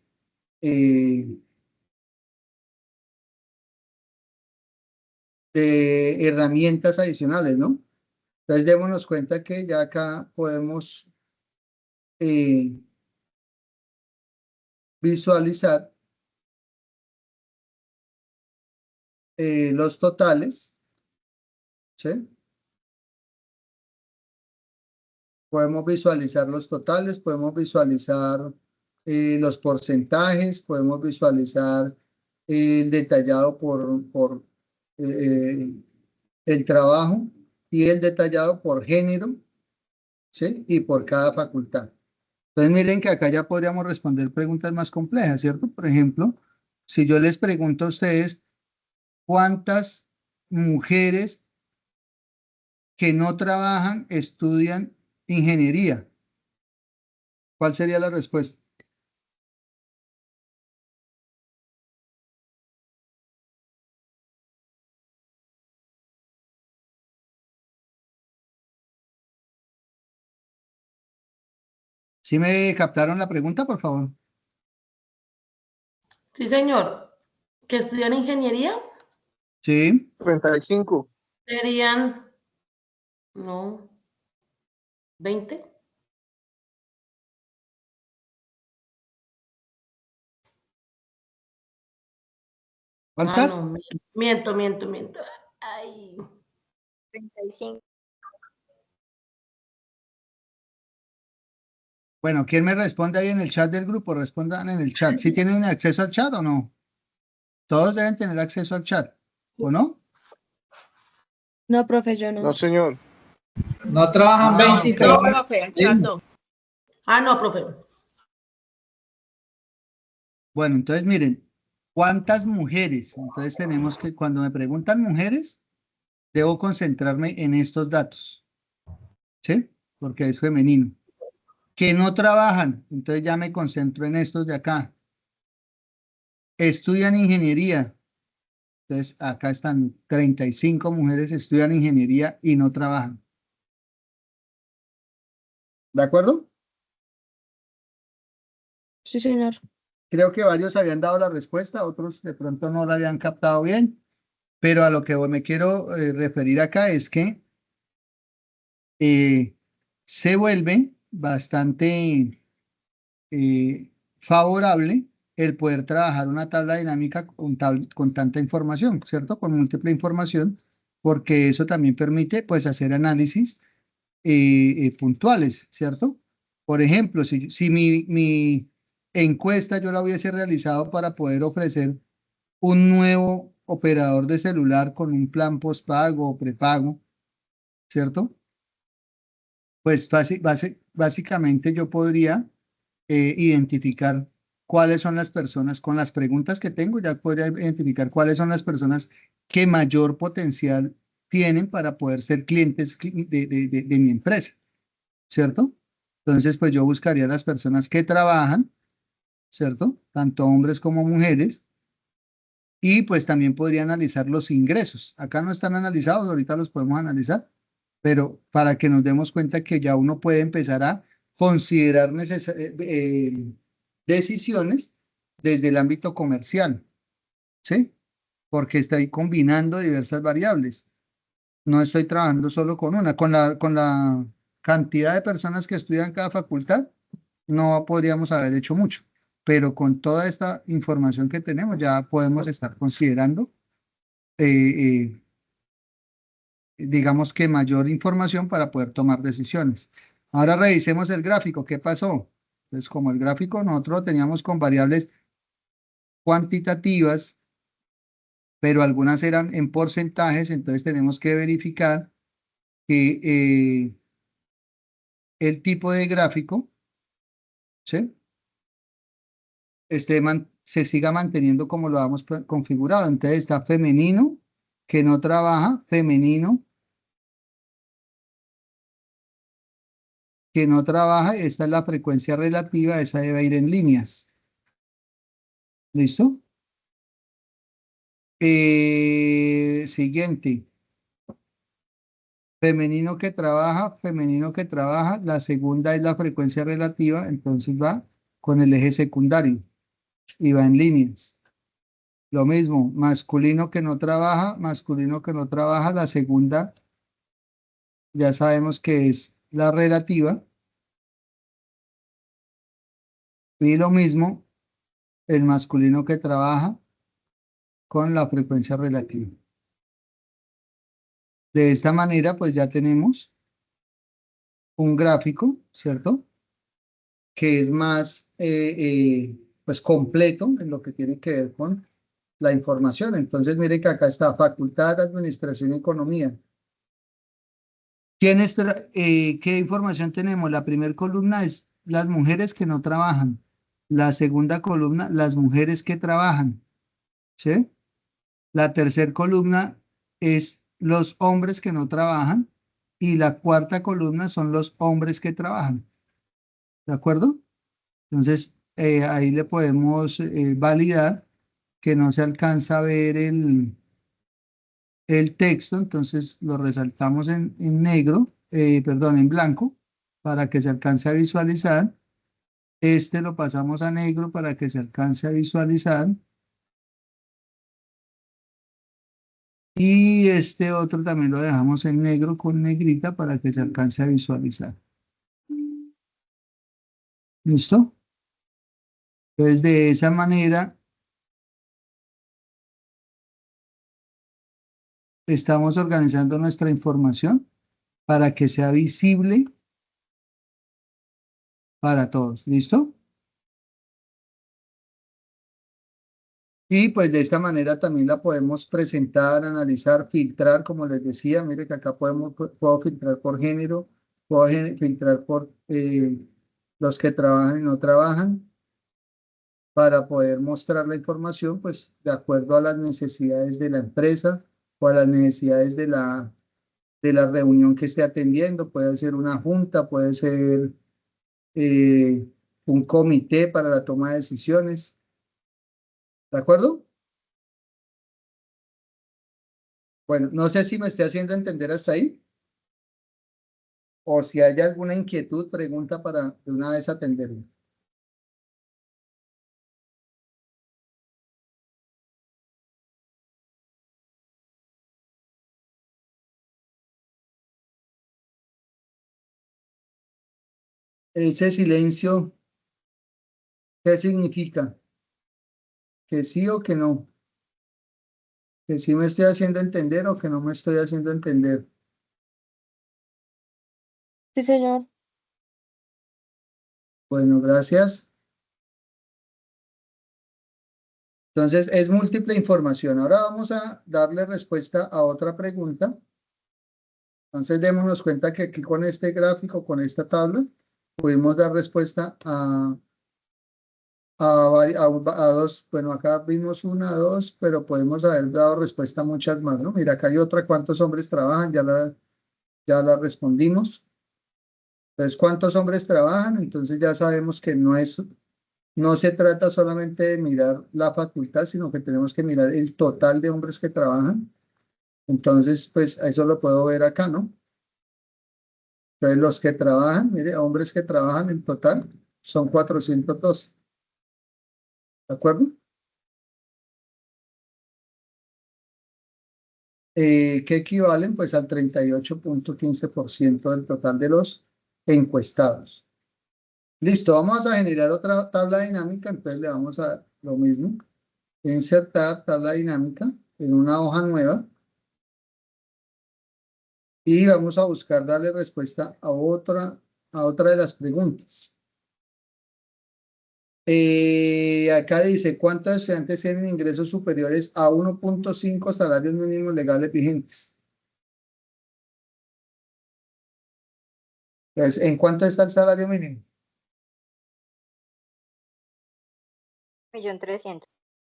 Speaker 1: de herramientas adicionales, ¿no? Entonces démonos cuenta que ya acá podemos eh, visualizar los totales, ¿sí? Podemos visualizar los totales, podemos visualizar los porcentajes, podemos visualizar el detallado por el trabajo y el detallado por género, ¿sí? Y por cada facultad. Entonces miren que acá ya podríamos responder preguntas más complejas, ¿cierto? Por ejemplo, si yo les pregunto a ustedes, ¿cuántas mujeres que no trabajan estudian ingeniería? ¿Cuál sería la respuesta? ¿Sí me captaron la pregunta, por favor?
Speaker 4: Sí, señor. ¿Que estudian ingeniería?
Speaker 1: Sí.
Speaker 5: 35.
Speaker 4: Serían, no, 20. Ah,
Speaker 1: ¿Cuántas?
Speaker 4: no, miento. Ay,
Speaker 2: 35.
Speaker 1: Bueno, ¿quién me responde ahí en el chat del grupo? Respondan en el chat. ¿Sí tienen acceso al chat o no? Todos deben tener acceso al chat, ¿o no?
Speaker 2: No, profe, yo no.
Speaker 5: No, señor.
Speaker 3: No trabajan
Speaker 1: Ah,
Speaker 3: 20 y
Speaker 1: ok.
Speaker 6: No,
Speaker 3: trabajan
Speaker 6: profe, al chat
Speaker 3: 20.
Speaker 6: no.
Speaker 4: ah, no, profe.
Speaker 1: Bueno, entonces miren, ¿cuántas mujeres? Entonces tenemos que, cuando me preguntan mujeres, debo concentrarme en estos datos, ¿sí? Porque es femenino. Que no trabajan, entonces ya me concentro en estos de acá. Estudian ingeniería, entonces acá están 35 mujeres estudian ingeniería y no trabajan. ¿De acuerdo?
Speaker 2: Sí, señor.
Speaker 1: Creo que varios habían dado la respuesta, otros de pronto no la habían captado bien, pero a lo que me quiero referir acá es que eh, se vuelve bastante favorable el poder trabajar una tabla dinámica con tanta información, ¿cierto? Con múltiple información, porque eso también permite, pues, hacer análisis puntuales, ¿cierto? Por ejemplo, si mi encuesta yo la hubiese realizado para poder ofrecer un nuevo operador de celular con un plan postpago o prepago, ¿cierto? Pues básicamente yo podría identificar cuáles son las personas, con las preguntas que tengo, ya podría identificar cuáles son las personas que mayor potencial tienen para poder ser clientes de mi empresa, ¿cierto? Entonces, pues yo buscaría las personas que trabajan, ¿cierto? Tanto hombres como mujeres, y pues también podría analizar los ingresos. Acá no están analizados, ahorita los podemos analizar, pero para que nos demos cuenta que ya uno puede empezar a considerar decisiones desde el ámbito comercial, ¿sí? Porque estoy combinando diversas variables. No estoy trabajando solo con una, con la cantidad de personas que estudian cada facultad, no podríamos haber hecho mucho, pero con toda esta información que tenemos ya podemos estar considerando, eh, digamos que mayor información para poder tomar decisiones. Ahora revisemos el gráfico. ¿Qué pasó? Pues como el gráfico nosotros lo teníamos con variables cuantitativas, pero algunas eran en porcentajes, entonces tenemos que verificar que el tipo de gráfico, ¿sí? Se siga manteniendo como lo hemos configurado. Entonces está femenino, que no trabaja, femenino, que no trabaja. Esta es la frecuencia relativa, esa debe ir en líneas. ¿Listo? Siguiente. Femenino que trabaja, femenino que trabaja. La segunda es la frecuencia relativa, entonces va con el eje secundario y va en líneas. Lo mismo, masculino que no trabaja, masculino que no trabaja. La segunda ya sabemos que es la relativa. Y lo mismo, el masculino que trabaja con la frecuencia relativa. De esta manera, pues ya tenemos un gráfico, ¿cierto? Que es más pues completo en lo que tiene que ver con la información. Entonces, mire que acá está Facultad de Administración y Economía. ¿Qué información tenemos? La primera columna es las mujeres que no trabajan. La segunda columna, las mujeres que trabajan. ¿Sí? La tercera columna es los hombres que no trabajan. Y la cuarta columna son los hombres que trabajan. ¿De acuerdo? Entonces, ahí le podemos validar que no se alcanza a ver el texto, entonces lo resaltamos en negro, perdón, en blanco, para que se alcance a visualizar. Este lo pasamos a negro para que se alcance a visualizar. Y este otro también lo dejamos en negro con negrita para que se alcance a visualizar. ¿Listo? Entonces, de esa manera, estamos organizando nuestra información para que sea visible para todos. ¿Listo? Y pues de esta manera también la podemos presentar, analizar, filtrar, como les decía. Mire que acá puedo filtrar por género, puedo filtrar por los que trabajan y no trabajan, para poder mostrar la información pues de acuerdo a las necesidades de la empresa o a las necesidades de la reunión que esté atendiendo. Puede ser una junta, puede ser eh, un comité para la toma de decisiones. ¿De acuerdo? Bueno, no sé si me estoy haciendo entender hasta ahí, o si hay alguna inquietud, pregunta para de una vez atenderla. Ese silencio, ¿qué significa? ¿Que sí o que no? ¿Que sí me estoy haciendo entender o que no me estoy haciendo entender?
Speaker 5: Sí, señor.
Speaker 1: Bueno, gracias. Entonces, es múltiple información. Ahora vamos a darle respuesta a otra pregunta. Entonces, démonos cuenta que aquí con este gráfico, con esta tabla, pudimos dar respuesta a dos. Bueno, acá vimos una, dos, pero podemos haber dado respuesta a muchas más, ¿no? Mira, acá hay otra. ¿Cuántos hombres trabajan? Ya la respondimos. Entonces, ¿cuántos hombres trabajan? Entonces ya sabemos que no se trata solamente de mirar la facultad, sino que tenemos que mirar el total de hombres que trabajan. Entonces, pues eso lo puedo ver acá, ¿no? Entonces, los que trabajan, mire, hombres que trabajan en total son 412. ¿De acuerdo? Que equivalen pues al 38.15% del total de los encuestados. Listo, vamos a generar otra tabla dinámica, entonces le vamos a lo mismo, insertar tabla dinámica en una hoja nueva y vamos a buscar darle respuesta a otra a otra de las preguntas. Acá dice, ¿cuántos estudiantes tienen ingresos superiores a 1.5 salarios mínimos legales vigentes? Entonces, ¿en cuánto está el salario mínimo?
Speaker 5: 1.300.000.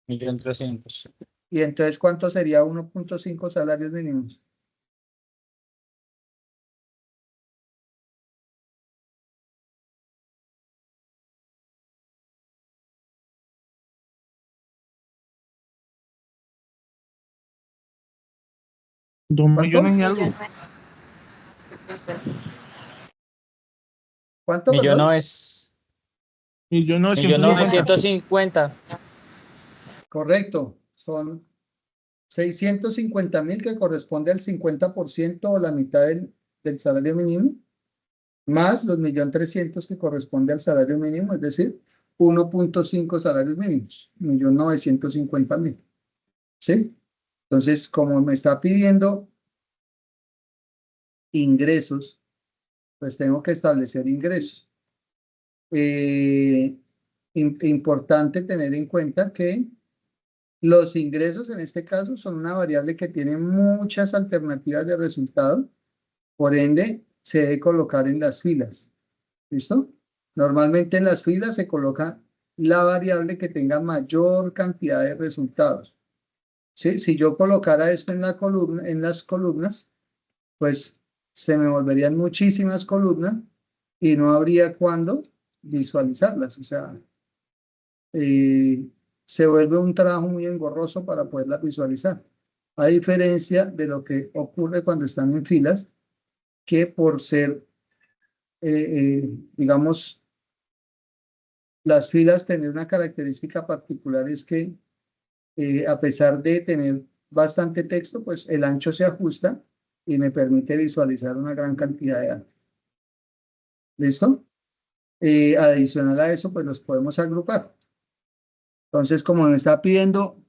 Speaker 6: 1.300.000.
Speaker 1: Y entonces, ¿cuánto sería 1.5 salarios mínimos? ¿Cuánto?
Speaker 6: 2.000.000 y algo.
Speaker 1: ¿Cuánto,
Speaker 6: Millón
Speaker 1: perdón?
Speaker 6: es
Speaker 7: 1.950.000.
Speaker 6: 1.950.000.
Speaker 1: Correcto. Son 650.000 que corresponde al 50% o la mitad del salario mínimo, más los 1.300.000 que corresponde al salario mínimo, es decir, 1.5 salarios mínimos, 1.950.000. ¿Sí? Entonces, como me está pidiendo ingresos, pues tengo que establecer ingresos. Importante tener en cuenta que los ingresos en este caso son una variable que tiene muchas alternativas de resultado, por ende se debe colocar en las filas. ¿Listo? Normalmente en las filas se coloca la variable que tenga mayor cantidad de resultados. ¿Sí? Si yo colocara esto en las columnas, pues se me volverían muchísimas columnas y no habría cuándo visualizarlas. O sea, se vuelve un trabajo muy engorroso para poderlas visualizar. A diferencia de lo que ocurre cuando están en filas, que por ser, digamos, las filas tienen una característica particular, es que a pesar de tener bastante texto, pues el ancho se ajusta y me permite visualizar una gran cantidad de datos. ¿Listo? Adicional a eso, pues los podemos agrupar. Entonces, como me está pidiendo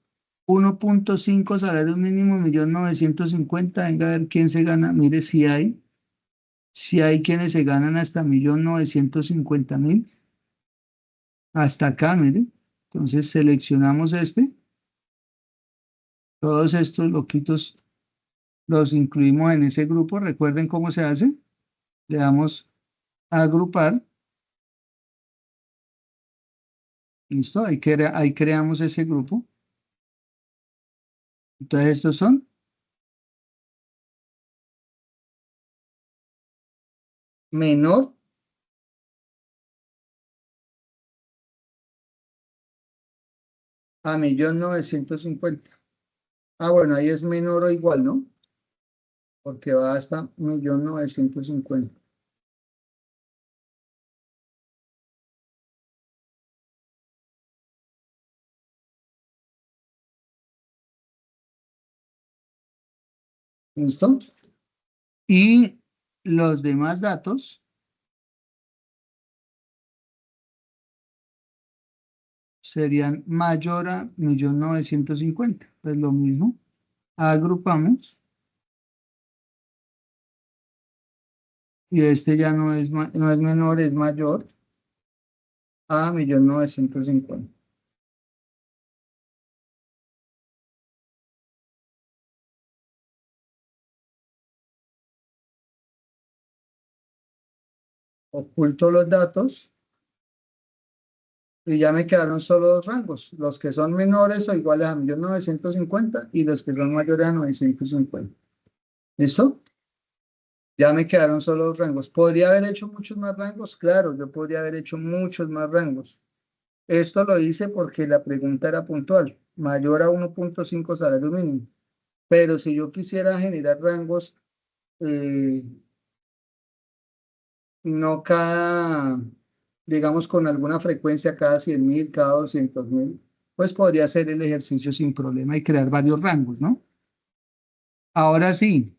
Speaker 1: 1.5 salarios mínimos, 1.950.000, venga a ver quién se gana. Mire si hay quienes se ganan hasta 1.950.000. Hasta acá, mire. Entonces seleccionamos este. Todos estos loquitos los incluimos en ese grupo. Recuerden cómo se hace. Le damos a agrupar. Listo, ahí creamos ese grupo. Entonces estos son menor a 1.950.000. Ah, bueno, ahí es menor o igual, ¿no? Porque va hasta 1.950.000. ¿Listo? Y los demás datos serían mayor a 1.950.000. Pues lo mismo. Agrupamos. Y este ya no es menor, es mayor a 1.950.000. Oculto los datos y ya me quedaron solo dos rangos, los que son menores o iguales a 1.950.000 y los que son mayores a 950. ¿Listo? Ya me quedaron solo dos rangos. ¿Podría haber hecho muchos más rangos? Claro, yo podría haber hecho muchos más rangos. Esto lo hice porque la pregunta era puntual, mayor a 1.5 salario mínimo. Pero si yo quisiera generar rangos, no digamos, con alguna frecuencia cada 100.000, cada 200.000, pues podría hacer el ejercicio sin problema y crear varios rangos, ¿no? Ahora sí,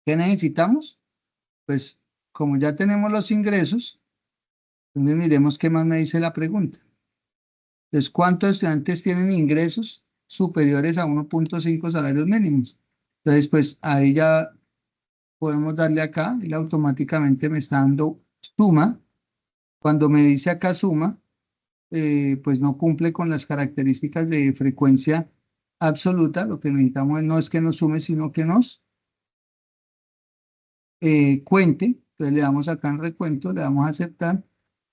Speaker 1: ¿qué necesitamos? Pues como ya tenemos los ingresos, entonces miremos qué más me dice la pregunta. Entonces, ¿cuántos estudiantes tienen ingresos superiores a 1.5 salarios mínimos? Entonces, pues ahí ya podemos darle acá, él automáticamente me está dando suma, cuando me dice acá suma, pues no cumple con las características de frecuencia absoluta. Lo que necesitamos no es que nos sume, sino que nos cuente. Entonces le damos acá en recuento, le damos a aceptar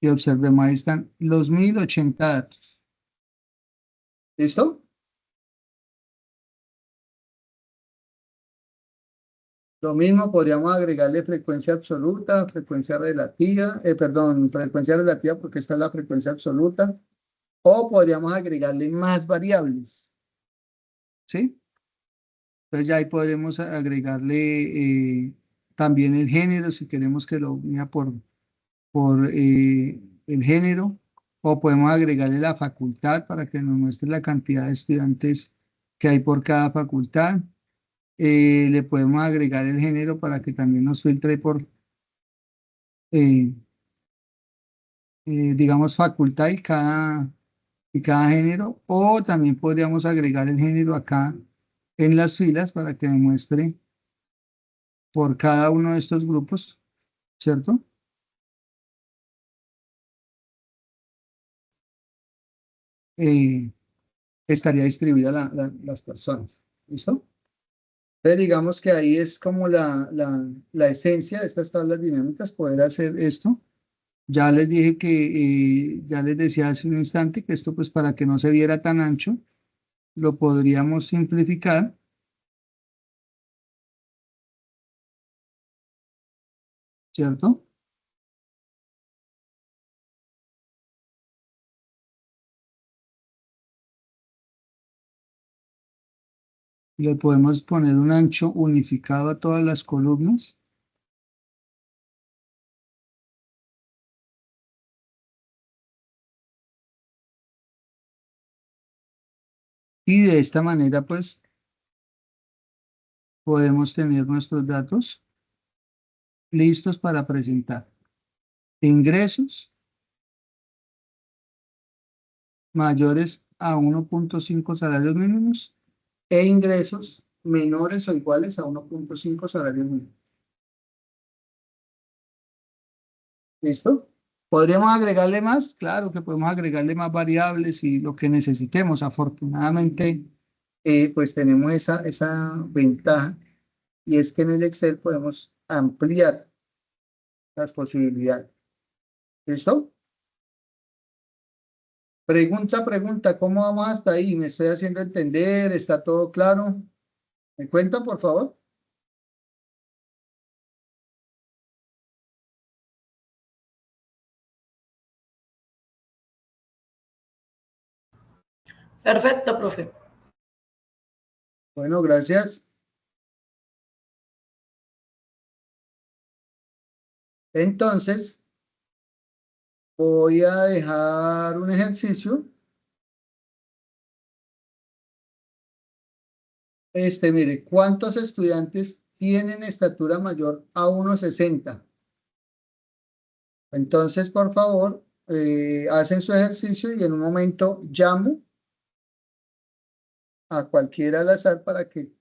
Speaker 1: y observemos, ahí están los 1080 datos. ¿Listo? Lo mismo podríamos agregarle frecuencia absoluta, frecuencia relativa, perdón, frecuencia relativa porque esta es la frecuencia absoluta, o podríamos agregarle más variables, ¿sí? Entonces ya ahí podemos agregarle también el género, si queremos que lo vea por el género, o podemos agregarle la facultad para que nos muestre la cantidad de estudiantes que hay por cada facultad. Le podemos agregar el género para que también nos filtre por, eh, digamos, facultad y cada género, o también podríamos agregar el género acá en las filas para que me muestre por cada uno de estos grupos, ¿cierto? Eh, estaría distribuida las personas, ¿listo? Entonces digamos que ahí es como la esencia de estas tablas dinámicas, poder hacer esto. Ya les dije que, ya les decía hace un instante que esto pues para que no se viera tan ancho, lo podríamos simplificar, ¿cierto? Le podemos poner un ancho unificado a todas las columnas. Y de esta manera pues podemos tener nuestros datos listos para presentar. Ingresos mayores a 1.5 salarios mínimos e ingresos menores o iguales a 1.5 salarios mínimos. ¿Listo? ¿Podríamos agregarle más? Claro que podemos agregarle más variables y lo que necesitemos. Afortunadamente, pues tenemos esa ventaja y es que en el Excel podemos ampliar las posibilidades. ¿Listo? Pregunta, ¿cómo vamos hasta ahí? ¿Me estoy haciendo entender? ¿Está todo claro? ¿Me cuenta, por favor?
Speaker 4: Perfecto, profe.
Speaker 1: Bueno, gracias. Entonces, voy a dejar un ejercicio. Mire, ¿cuántos estudiantes tienen estatura mayor a 1,60? Entonces, por favor, hacen su ejercicio y en un momento llamo a cualquiera al azar para que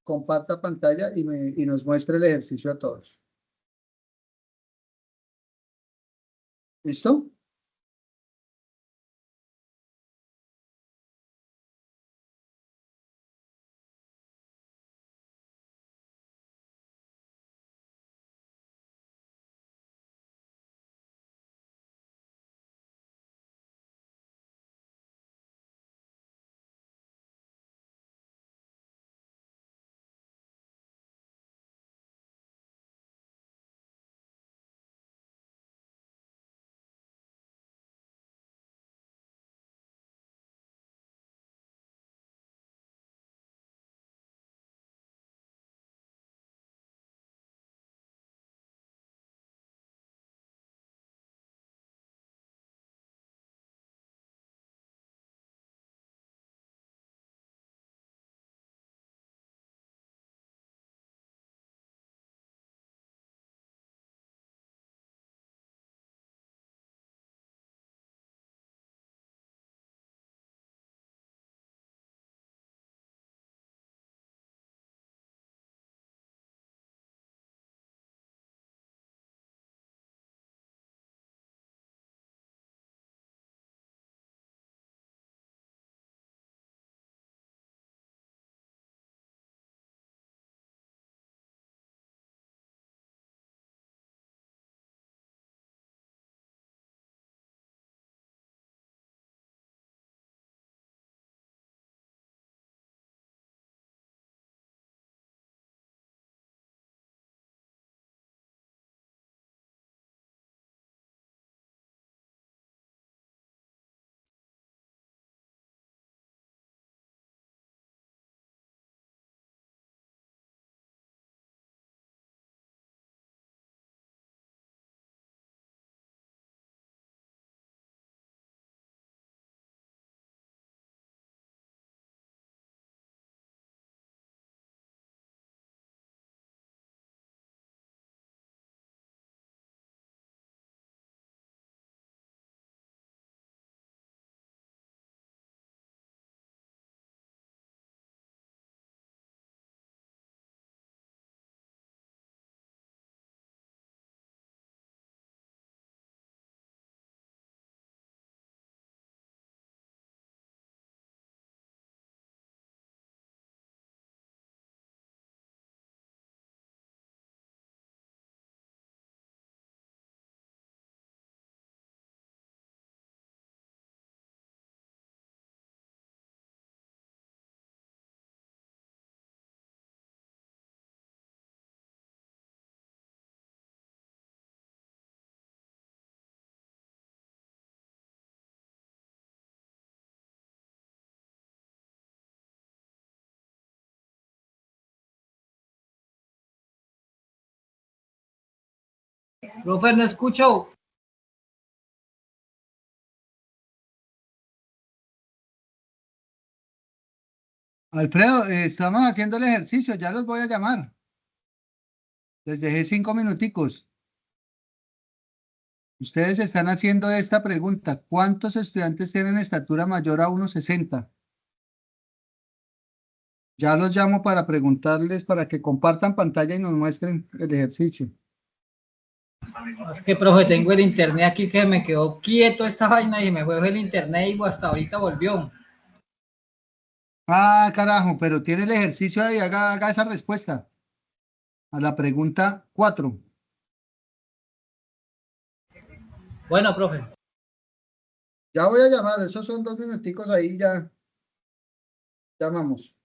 Speaker 1: comparta pantalla y nos muestre el ejercicio a todos. ¿Listo?
Speaker 3: Profe, no escucho.
Speaker 1: Alfredo, estamos haciendo el ejercicio, ya los voy a llamar. Les dejé 5 minuticos. Ustedes están haciendo esta pregunta. ¿Cuántos estudiantes tienen estatura mayor a 1,60? Ya los llamo para preguntarles, para que compartan pantalla y nos muestren el ejercicio.
Speaker 3: Es que, profe, tengo el internet aquí que me quedó quieto esta vaina y me fue el internet y hasta ahorita volvió.
Speaker 1: Ah, carajo, pero tiene el ejercicio ahí, haga esa respuesta a la pregunta 4.
Speaker 3: Bueno, profe.
Speaker 1: Ya voy a llamar, esos son 2 minuticos ahí, ya llamamos.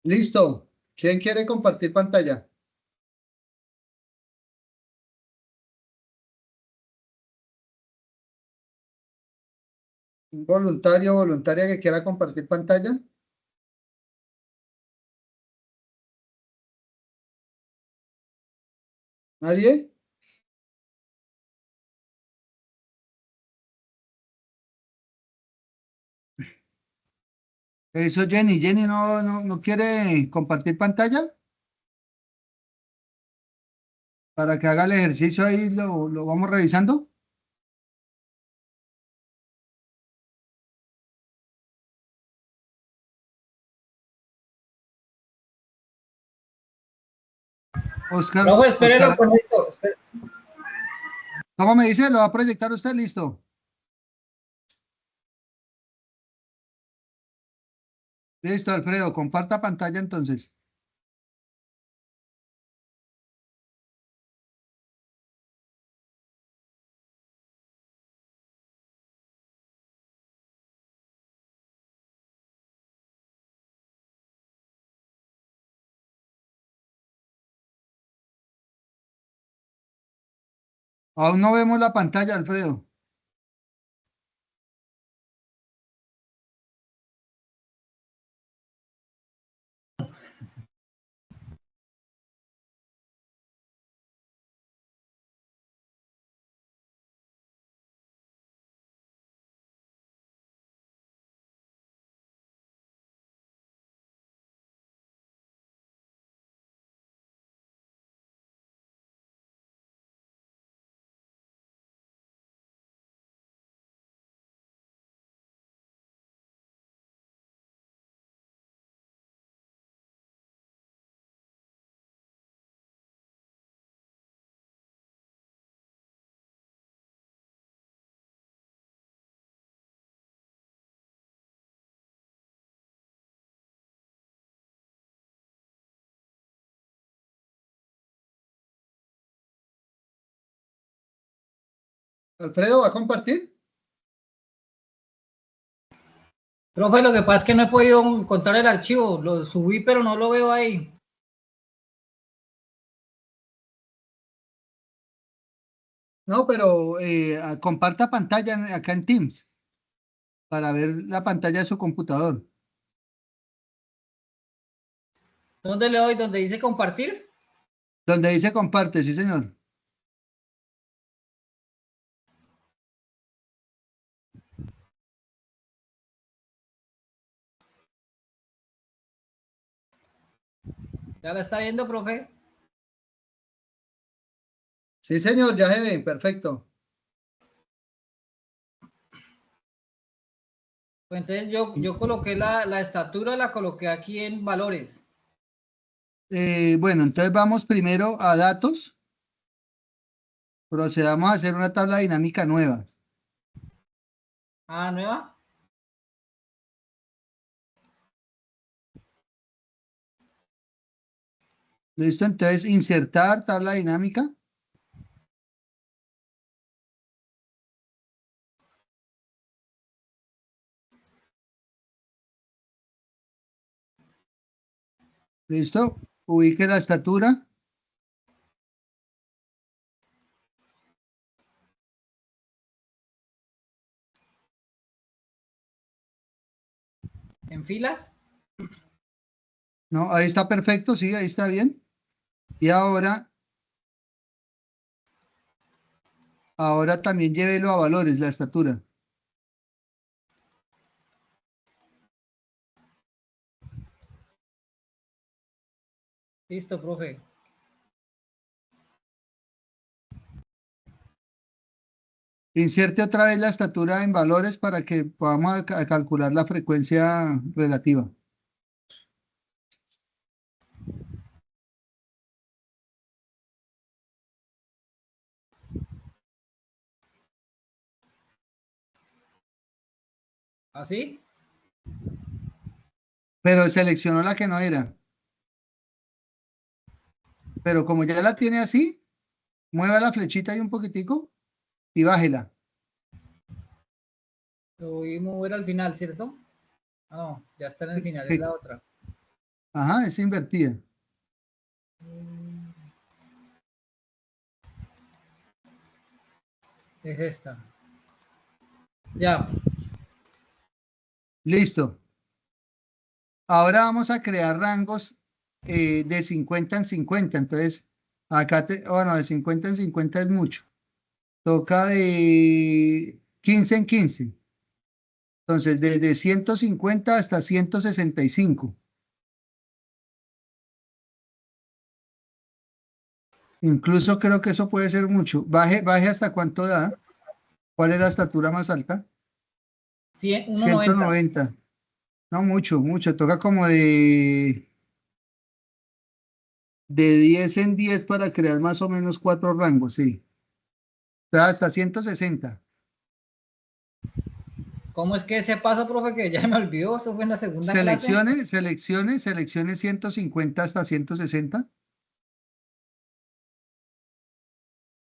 Speaker 1: Listo. ¿Quién quiere compartir pantalla? ¿Un voluntario o voluntaria que quiera compartir pantalla? ¿Nadie? Eso, Jenny. Jenny no quiere compartir pantalla para que haga el ejercicio ahí, lo vamos revisando. Oscar,
Speaker 3: Profe, espere, lo
Speaker 1: Oscar,
Speaker 3: conecto.
Speaker 1: ¿cómo me dice? ¿Lo va a proyectar usted? Listo. Listo, Alfredo, comparta pantalla entonces. Aún no vemos la pantalla, Alfredo. Alfredo, ¿va a compartir?
Speaker 3: Profe, lo que pasa es que no he podido encontrar el archivo. Lo subí, pero no lo veo ahí.
Speaker 1: No, pero comparta pantalla acá en Teams para ver la pantalla de su computador.
Speaker 3: ¿Dónde le doy? ¿Donde dice compartir?
Speaker 1: Donde dice comparte, sí, señor.
Speaker 3: ¿Ya la está viendo, profe?
Speaker 1: Sí, señor, ya se ve, perfecto.
Speaker 3: Pues entonces yo coloqué la estatura, la coloqué aquí en valores.
Speaker 1: Bueno, entonces vamos primero a datos. Procedamos a hacer una tabla dinámica nueva.
Speaker 3: Ah, nueva.
Speaker 1: ¿Listo? Entonces, insertar tabla dinámica. ¿Listo? Ubique la estatura.
Speaker 3: En filas.
Speaker 1: No, ahí está perfecto, sí, ahí está bien. Y ahora también llévelo a valores, la estatura.
Speaker 3: Listo, profe.
Speaker 1: Inserte otra vez la estatura en valores para que podamos a calcular la frecuencia relativa.
Speaker 3: ¿Así?
Speaker 1: Pero seleccionó la que no era. Pero como ya la tiene así, mueva la flechita ahí un poquitico y bájela.
Speaker 3: Lo voy a mover al final, ¿cierto? Ah, no, ya está en el final, es la otra.
Speaker 1: Ajá, es invertida.
Speaker 3: Es esta. Ya.
Speaker 1: Listo. Ahora vamos a crear rangos de 50 en 50. Entonces, acá, bueno, de 50 en 50 es mucho. Toca de 15 en 15. Entonces, desde 150 hasta 165. Incluso creo que eso puede ser mucho. Baje hasta cuánto da. ¿Cuál es la estatura más alta?
Speaker 3: 190.
Speaker 1: 190. No, mucho, mucho. Toca como de 10 en 10 para crear más o menos cuatro rangos, sí. O sea, hasta 160.
Speaker 3: ¿Cómo es que ese paso, profe, que ya me olvidó? Eso fue en la segunda clase.
Speaker 1: Seleccione 150 hasta 160.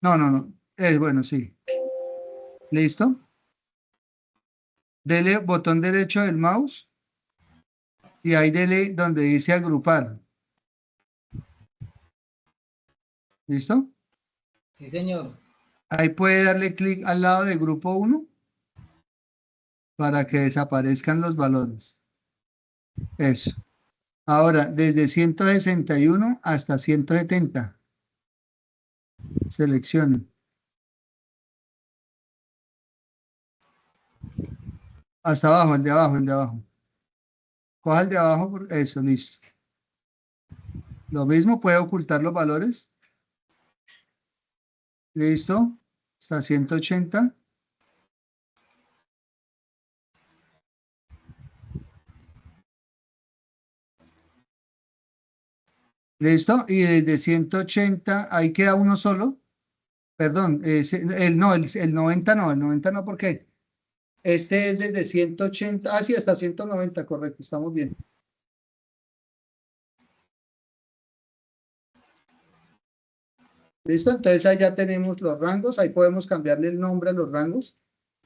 Speaker 1: No, no, no. Bueno, sí. ¿Listo? Dele botón derecho del mouse y ahí dele donde dice agrupar. ¿Listo?
Speaker 3: Sí, señor.
Speaker 1: Ahí puede darle clic al lado de grupo 1 para que desaparezcan los valores. Eso. Ahora, desde 161 hasta 170. Seleccione. Hasta abajo, el de abajo, el de abajo. Coja el de abajo, eso, listo. Lo mismo, puede ocultar los valores. Listo. Hasta 180. Listo. Y desde 180, ahí queda uno solo. Perdón, no, el 90 no, el 90 no, porque este es desde 180. Ah, sí, hasta 190, correcto, estamos bien. ¿Listo? Entonces ahí ya tenemos los rangos, ahí podemos cambiarle el nombre a los rangos,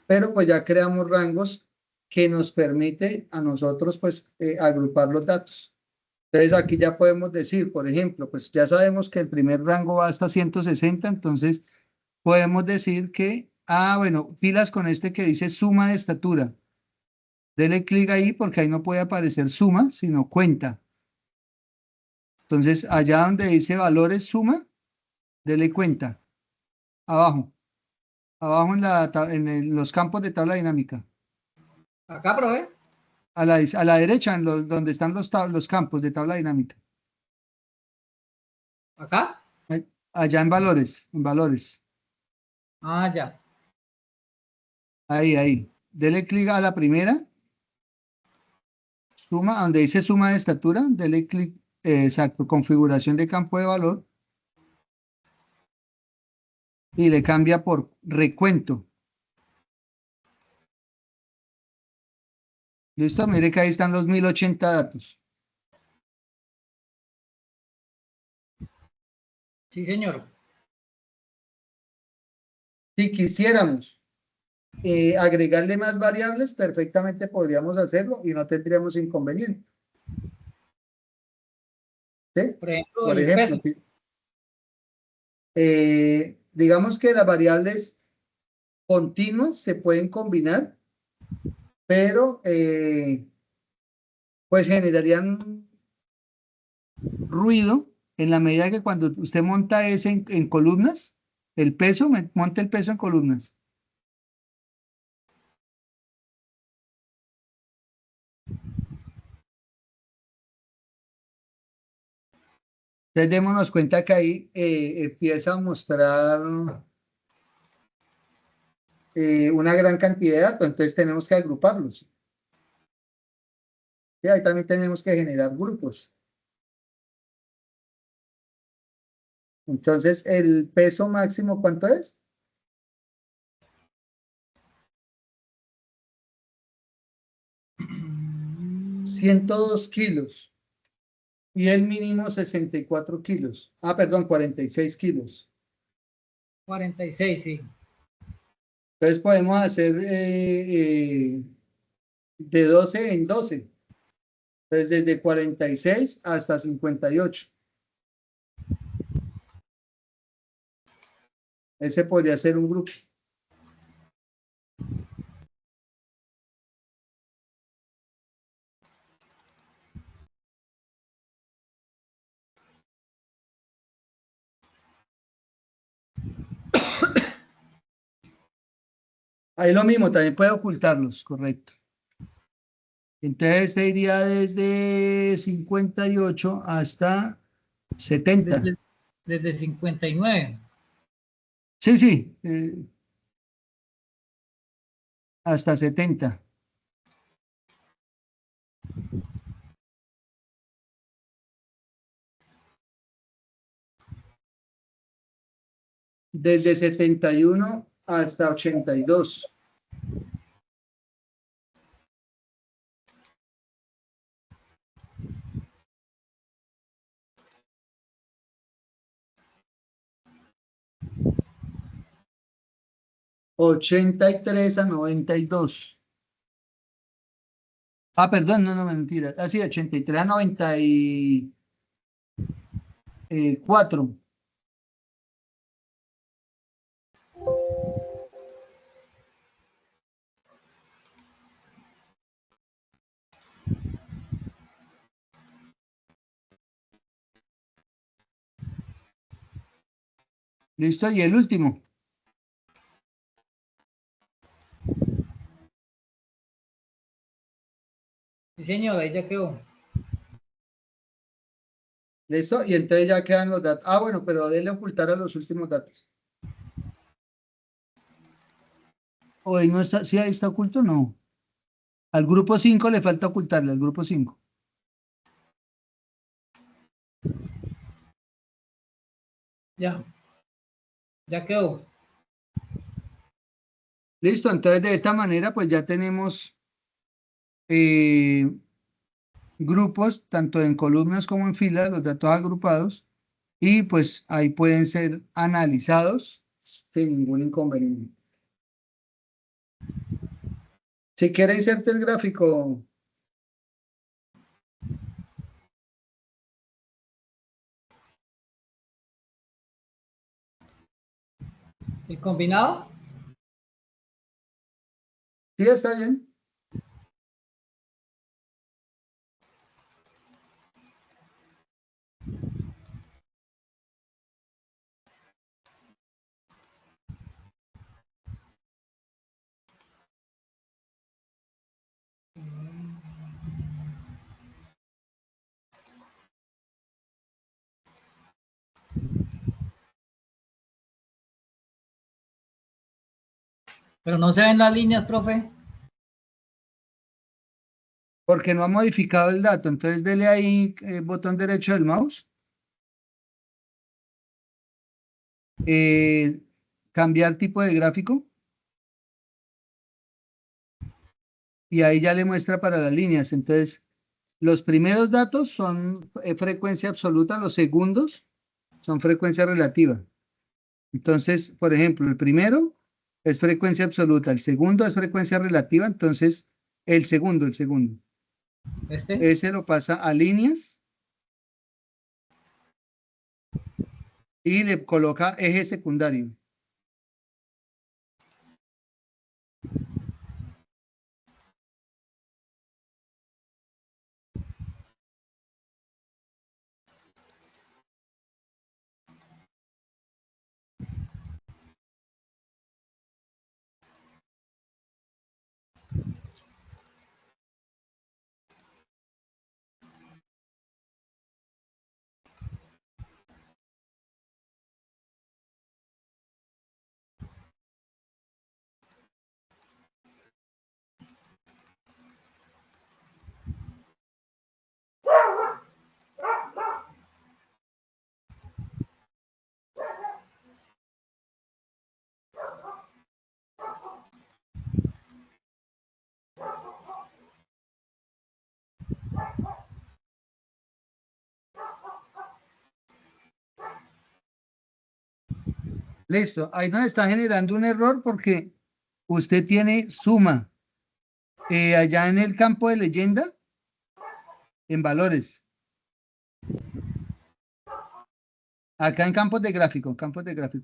Speaker 1: pero pues ya creamos rangos que nos permite a nosotros pues agrupar los datos. Entonces aquí ya podemos decir, por ejemplo, pues ya sabemos que el primer rango va hasta 160, entonces podemos decir que, bueno, pilas con este que dice suma de estatura. Dele clic ahí porque ahí no puede aparecer suma, sino cuenta. Entonces allá donde dice valores suma, dele cuenta. Abajo en los campos de tabla dinámica.
Speaker 3: Acá, profe.
Speaker 1: A la derecha, donde están los campos de tabla dinámica.
Speaker 3: Acá.
Speaker 1: Allá en valores.
Speaker 3: Ah, ya.
Speaker 1: Ahí. Dele clic a la primera. Suma, donde dice suma de estatura, dele clic, exacto, configuración de campo de valor. Y le cambia por recuento. ¿Listo? Mire que ahí están los 1080 datos.
Speaker 3: Sí, señor.
Speaker 1: Si quisiéramos agregarle más variables, perfectamente podríamos hacerlo y no tendríamos inconveniente. ¿Sí?
Speaker 3: Por ejemplo,
Speaker 1: Por
Speaker 3: el
Speaker 1: ejemplo,
Speaker 3: peso.
Speaker 1: digamos que las variables continuas se pueden combinar, pero pues generarían ruido en la medida que cuando usted monta ese en columnas, el peso, monta el peso en columnas. Entonces démonos cuenta que ahí empieza a mostrar una gran cantidad de datos, entonces tenemos que agruparlos. Y ahí también tenemos que generar grupos. Entonces, ¿el peso máximo cuánto es? 102 kilos. Y el mínimo 64 kilos. Perdón, 46 kilos.
Speaker 3: 46, sí.
Speaker 1: Entonces podemos hacer de 12 en 12. Entonces desde 46 hasta 58. Ese podría ser un grupo. Ahí lo mismo, también puede ocultarlos, correcto. Entonces este iría desde 58 hasta 70.
Speaker 3: Desde 59.
Speaker 1: Sí, hasta 70. Desde 71 hasta 82. $83 a 92. Perdón, no, mentira. Sí, 83 a 94. Listo, y el último.
Speaker 3: Sí, señor, ahí ya quedó.
Speaker 1: Listo, y entonces ya quedan los datos. Bueno, pero déle ocultar a los últimos datos. Hoy no está, sí, ahí está oculto, no. Al grupo 5 le falta ocultarle, al grupo 5.
Speaker 3: Ya quedó.
Speaker 1: Listo, entonces de esta manera pues ya tenemos grupos, tanto en columnas como en filas, los datos agrupados, y pues ahí pueden ser analizados sin ningún inconveniente. Si quiere inserte el gráfico,
Speaker 3: ¿El combinado?
Speaker 1: sí, está bien.
Speaker 3: Pero no se ven las líneas, profe.
Speaker 1: Porque no ha modificado el dato. Entonces dele ahí botón derecho del mouse. Cambiar tipo de gráfico. Y ahí ya le muestra para las líneas. Entonces, los primeros datos son frecuencia absoluta, los segundos son frecuencia relativa. Entonces, por ejemplo, el primero es frecuencia absoluta, el segundo es frecuencia relativa, entonces el segundo. Ese lo pasa a líneas y le coloca eje secundario. Listo, ahí nos está generando un error porque usted tiene suma allá en el campo de leyenda, en valores. Acá en campos de gráfico,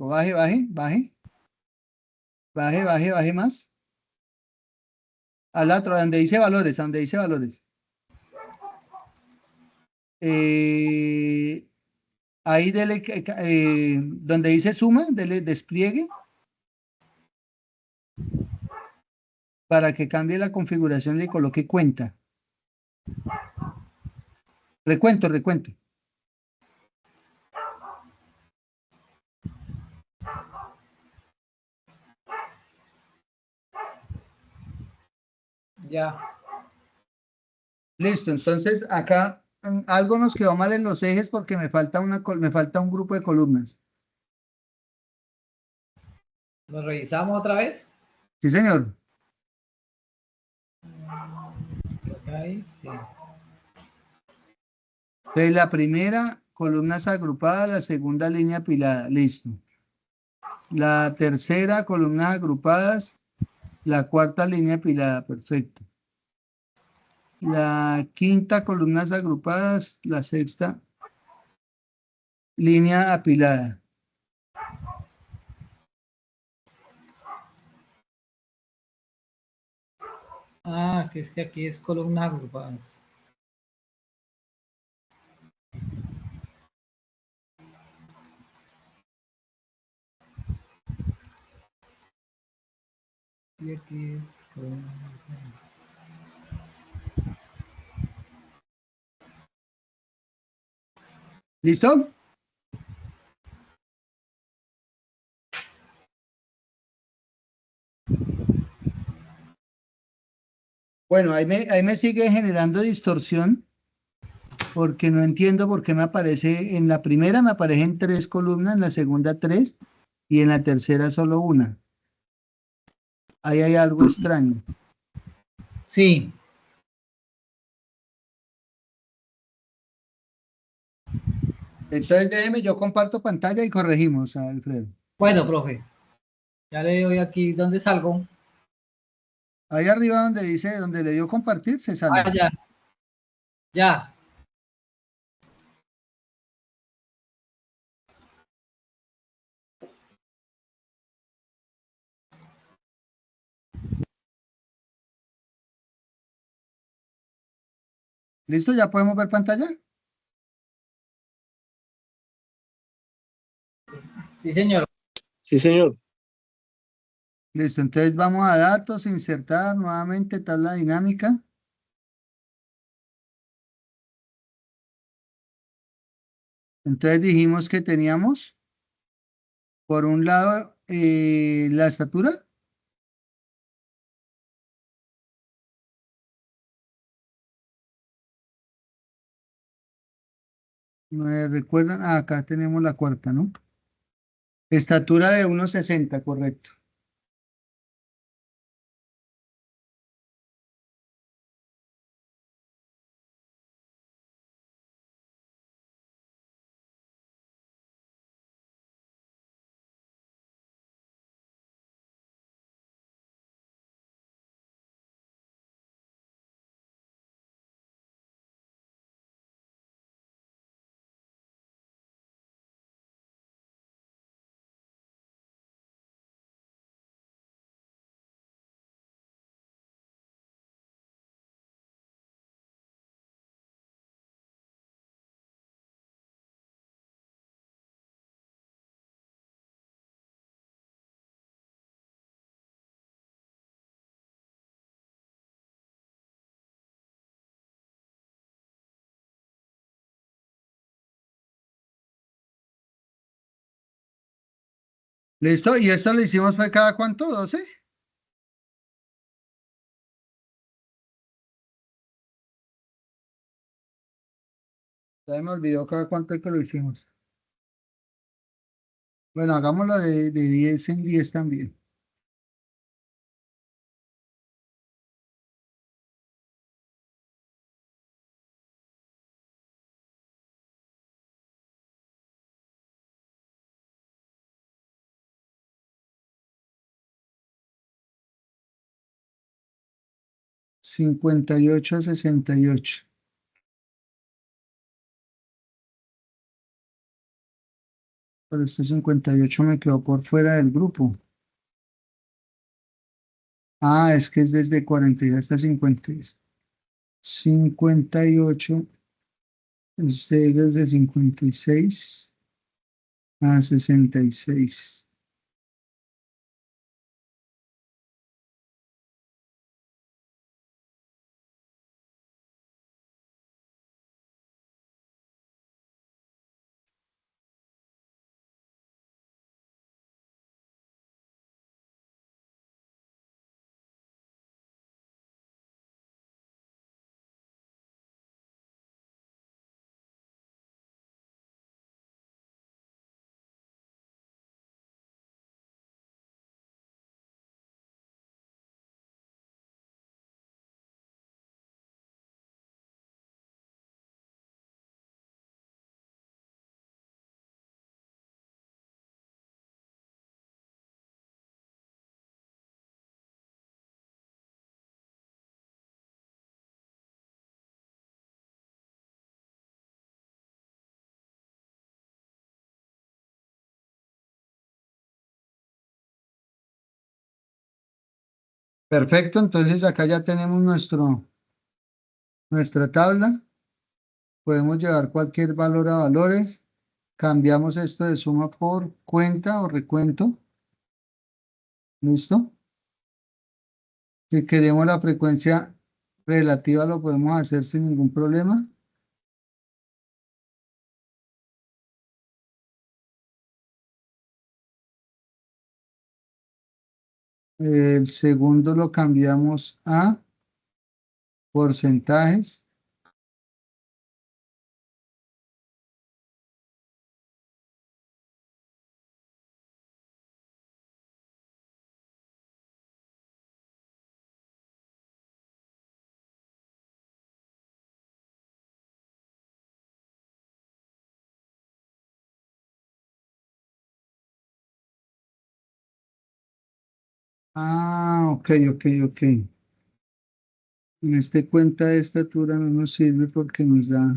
Speaker 1: baje, baje más. Al otro, donde dice valores, ahí dele, donde dice suma, dele despliegue para que cambie la configuración y le coloque cuenta. Recuento.
Speaker 3: Ya.
Speaker 1: Listo, entonces acá algo nos quedó mal en los ejes porque me falta me falta un grupo de columnas.
Speaker 3: ¿Lo revisamos otra vez?
Speaker 1: Sí, señor.
Speaker 3: Ahí, sí.
Speaker 1: Entonces la primera, columnas agrupadas, la segunda línea apilada, listo. La tercera, columnas agrupadas, la cuarta línea apilada, perfecto. La quinta, columnas agrupadas, la sexta línea apilada.
Speaker 3: Ah, que es que aquí es columnas agrupadas. Y aquí es columnas agrupadas.
Speaker 1: ¿Listo? Bueno, ahí me sigue generando distorsión porque no entiendo por qué me aparece, en la primera me aparecen 3 columnas, en la segunda 3 y en la tercera solo una. Ahí hay algo extraño.
Speaker 3: Sí.
Speaker 1: Entonces déjeme, yo comparto pantalla y corregimos, Alfredo.
Speaker 3: Bueno, profe, ya le doy aquí, ¿dónde salgo?
Speaker 1: Ahí arriba donde dice, donde le dio compartir, se sale.
Speaker 3: Ah, ya, ya.
Speaker 1: ¿Listo? ¿Ya podemos ver pantalla?
Speaker 3: Sí, señor.
Speaker 6: Sí, señor.
Speaker 1: Listo, entonces vamos a datos, insertar nuevamente tabla dinámica. Entonces dijimos que teníamos, por un lado, la estatura. ¿Me recuerdan? Ah, acá tenemos la cuarta, ¿no? Estatura de 1,60, correcto. ¿Listo? ¿Y esto lo hicimos fue cada cuánto? ¿12? Ya me olvidó cada cuánto es que lo hicimos. Bueno, hagámoslo de 10 en 10 también. Cincuenta y ocho a 68. Pero este 58 me quedó por fuera del grupo. Ah, es que es desde 40 hasta 50. 58, es desde 56 a 66. Perfecto, entonces acá ya tenemos nuestra tabla. Podemos llevar cualquier valor a valores. Cambiamos esto de suma por cuenta o recuento. ¿Listo? Si queremos la frecuencia relativa, lo podemos hacer sin ningún problema. El segundo lo cambiamos a porcentajes. Ah, ok, ok, ok. En este cuenta de estatura no nos sirve porque nos da.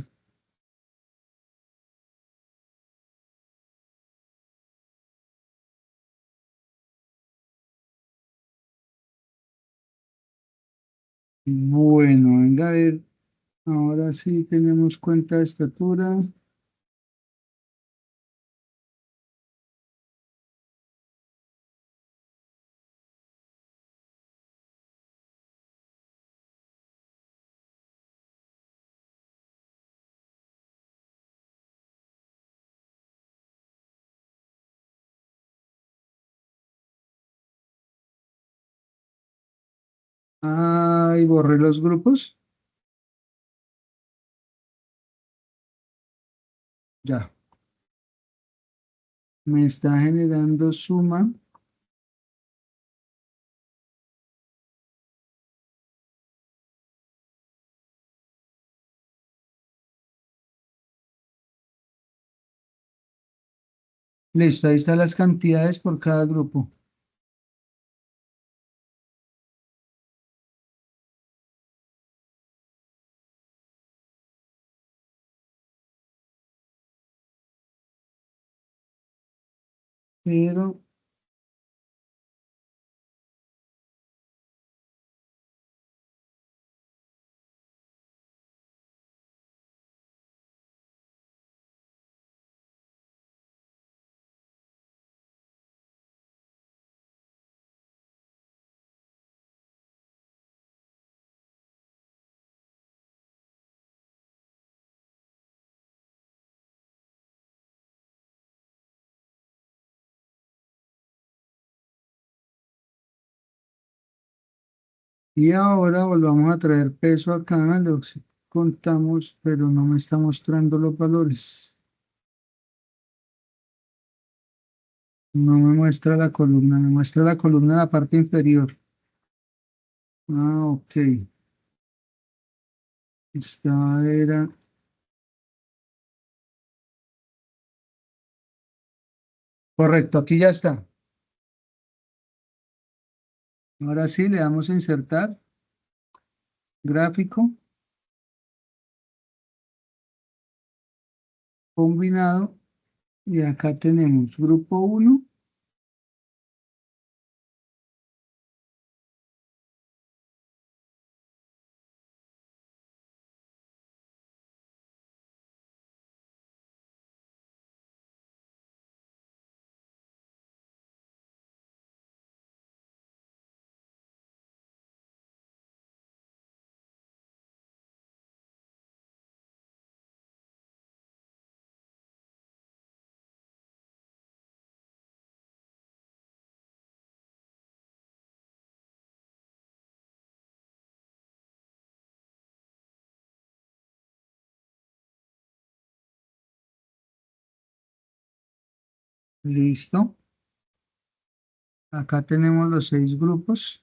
Speaker 1: Bueno, venga a ver. Ahora sí tenemos cuenta de estatura. Ay, borré los grupos. Ya. Me está generando suma. Listo, ahí están las cantidades por cada grupo. Pero, y ahora volvamos a traer peso acá, lo que contamos, pero no me está mostrando los valores. No me muestra la columna, me muestra la columna en la parte inferior. Ah, ok. Esta era. Correcto, aquí ya está. Ahora sí, le damos a insertar gráfico combinado y acá tenemos grupo uno. Listo. Acá tenemos los 6 grupos.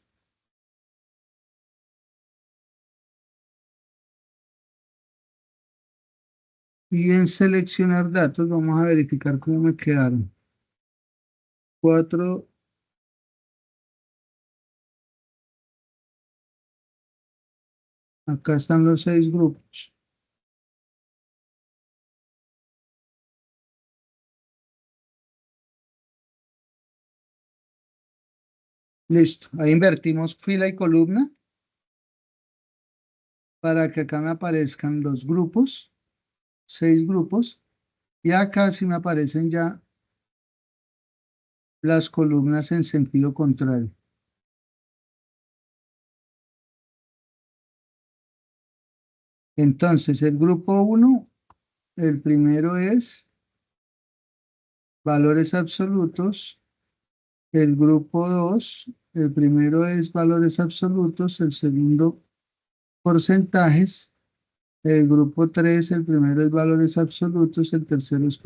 Speaker 1: Y en seleccionar datos vamos a verificar cómo me quedaron. 4. Acá están los 6 grupos. Listo. Ahí invertimos fila y columna para que acá me aparezcan los grupos, 6 grupos. Y acá sí me aparecen ya las columnas en sentido contrario. Entonces, el grupo uno, el primero es valores absolutos. El grupo 2, el primero es valores absolutos, el segundo porcentajes. El grupo 3, el primero es valores absolutos, el tercero es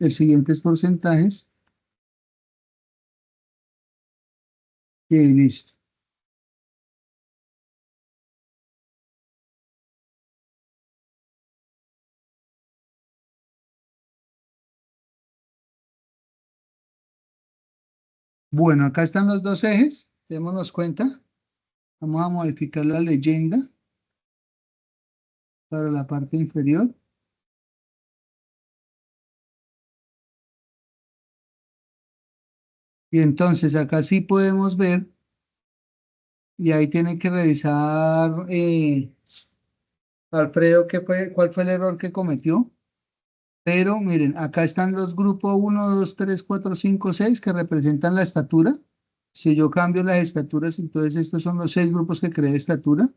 Speaker 1: el siguiente es porcentajes. Y listo. Bueno, acá están los dos ejes. démonos cuenta. Vamos a modificar la leyenda para la parte inferior. Y entonces acá sí podemos ver, y ahí tiene que revisar Alfredo cuál fue el error que cometió. Pero miren, acá están los grupos 1, 2, 3, 4, 5, 6 que representan la estatura. Si yo cambio las estaturas, entonces estos son los 6 grupos que creé de estatura.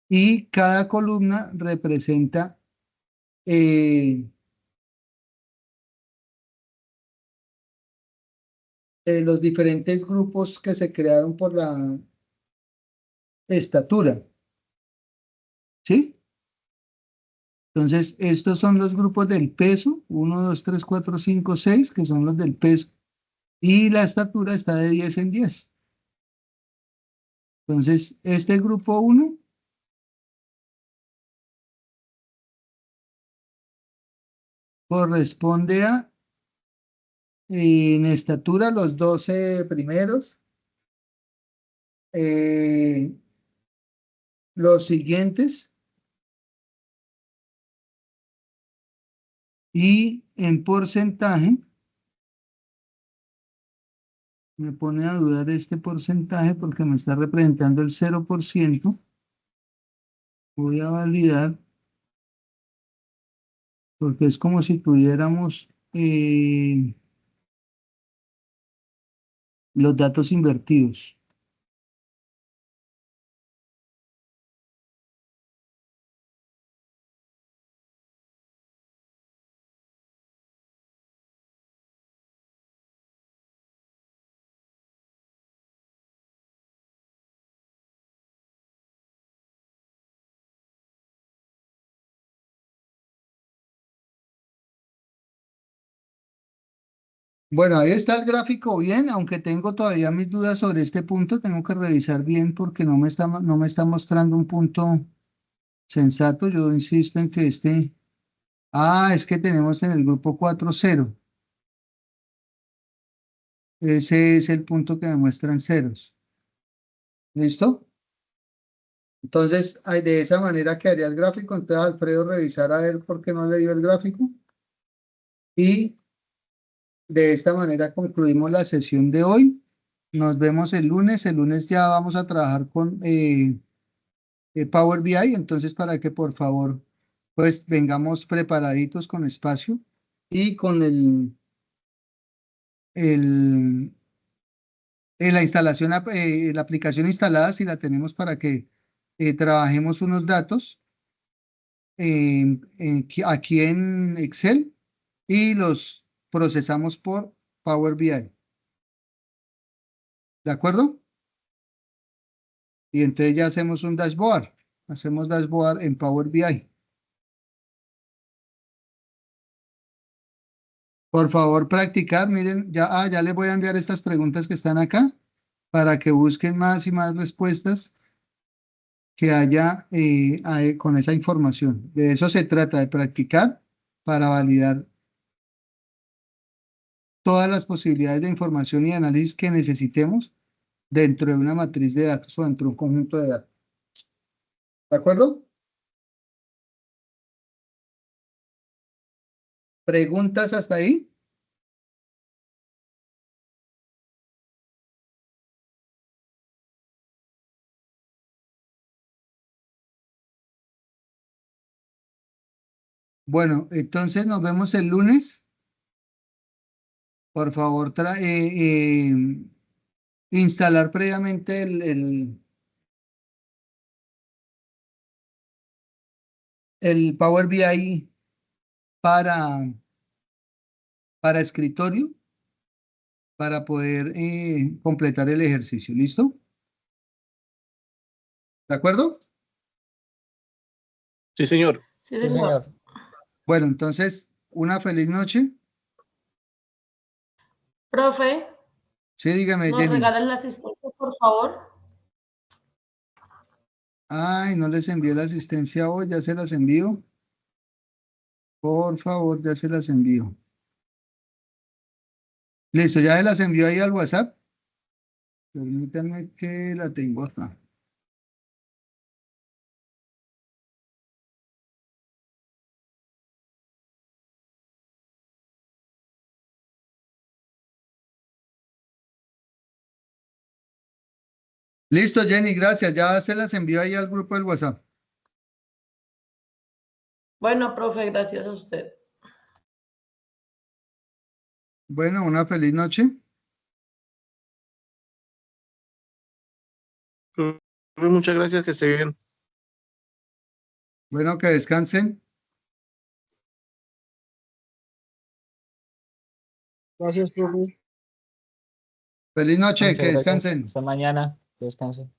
Speaker 1: Y cada columna representa eh, los diferentes grupos que se crearon por la estatura. ¿Sí? Entonces, estos son los grupos del peso, 1, 2, 3, 4, 5, 6, que son los del peso. Y la estatura está de 10 en 10. Entonces, este grupo 1 corresponde a, en estatura, los 12 primeros. Los siguientes. Y en porcentaje, me pone a dudar este porcentaje porque me está representando el 0%. Voy a validar porque es como si tuviéramos los datos invertidos. Bueno, ahí está el gráfico bien, aunque tengo todavía mis dudas sobre este punto, tengo que revisar bien porque no me está mostrando un punto sensato. Yo insisto en que es que tenemos en el grupo 4, 0. Ese es el punto que me muestran ceros. ¿Listo? Entonces, de esa manera quedaría el gráfico. Entonces, Alfredo, revisar a ver por qué no le dio el gráfico. Y de esta manera concluimos la sesión de hoy. Nos vemos el lunes. El lunes ya vamos a trabajar con Power BI. Entonces, para que por favor, pues vengamos preparaditos con espacio y con el, la instalación, la aplicación instalada, si la tenemos para que trabajemos unos datos aquí en Excel y los procesamos por Power BI. ¿De acuerdo? Y entonces ya hacemos un dashboard. Hacemos dashboard en Power BI. Por favor, practicar. Miren, ya les voy a enviar estas preguntas que están acá para que busquen más y más respuestas que haya con esa información. De eso se trata, de practicar para validar todas las posibilidades de información y análisis que necesitemos dentro de una matriz de datos o dentro de un conjunto de datos. ¿De acuerdo? ¿Preguntas hasta ahí? Bueno, entonces nos vemos el lunes. Por favor, instalar previamente el Power BI para, para escritorio para poder completar el ejercicio. ¿Listo? ¿De acuerdo?
Speaker 5: Sí, señor.
Speaker 4: Sí,
Speaker 6: Sí,
Speaker 4: señor.
Speaker 6: señor.
Speaker 1: Bueno, entonces, una feliz noche.
Speaker 4: Profe,
Speaker 1: Sí, dígame,
Speaker 4: ¿nos
Speaker 1: Jenny.
Speaker 4: regalan la asistencia, por favor?
Speaker 1: Ay, no les envié la asistencia hoy, ya se las envío. Por favor, ya se las envío. Listo, ya se las envió ahí al WhatsApp. Permítanme que la tengo acá. Listo, Jenny, gracias. Ya se las envío ahí al grupo del WhatsApp.
Speaker 4: Bueno, profe, gracias a usted.
Speaker 1: Bueno, una feliz noche.
Speaker 5: Muchas gracias, que esté bien.
Speaker 1: Bueno, que descansen.
Speaker 5: Gracias, profe.
Speaker 1: Feliz noche,
Speaker 6: Muchas
Speaker 1: que
Speaker 6: gracias.
Speaker 1: descansen.
Speaker 6: Hasta mañana. Descansen.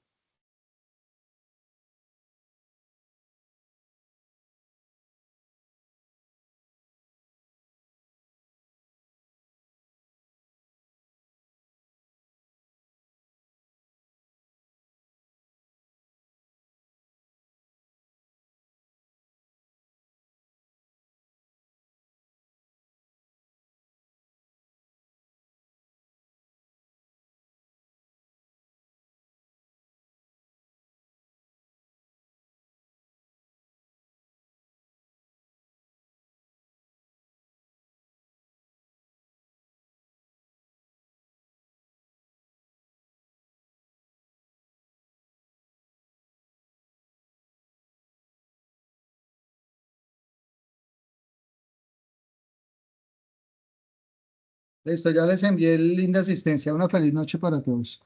Speaker 1: Listo, ya les envié el link de asistencia. Una feliz noche para todos.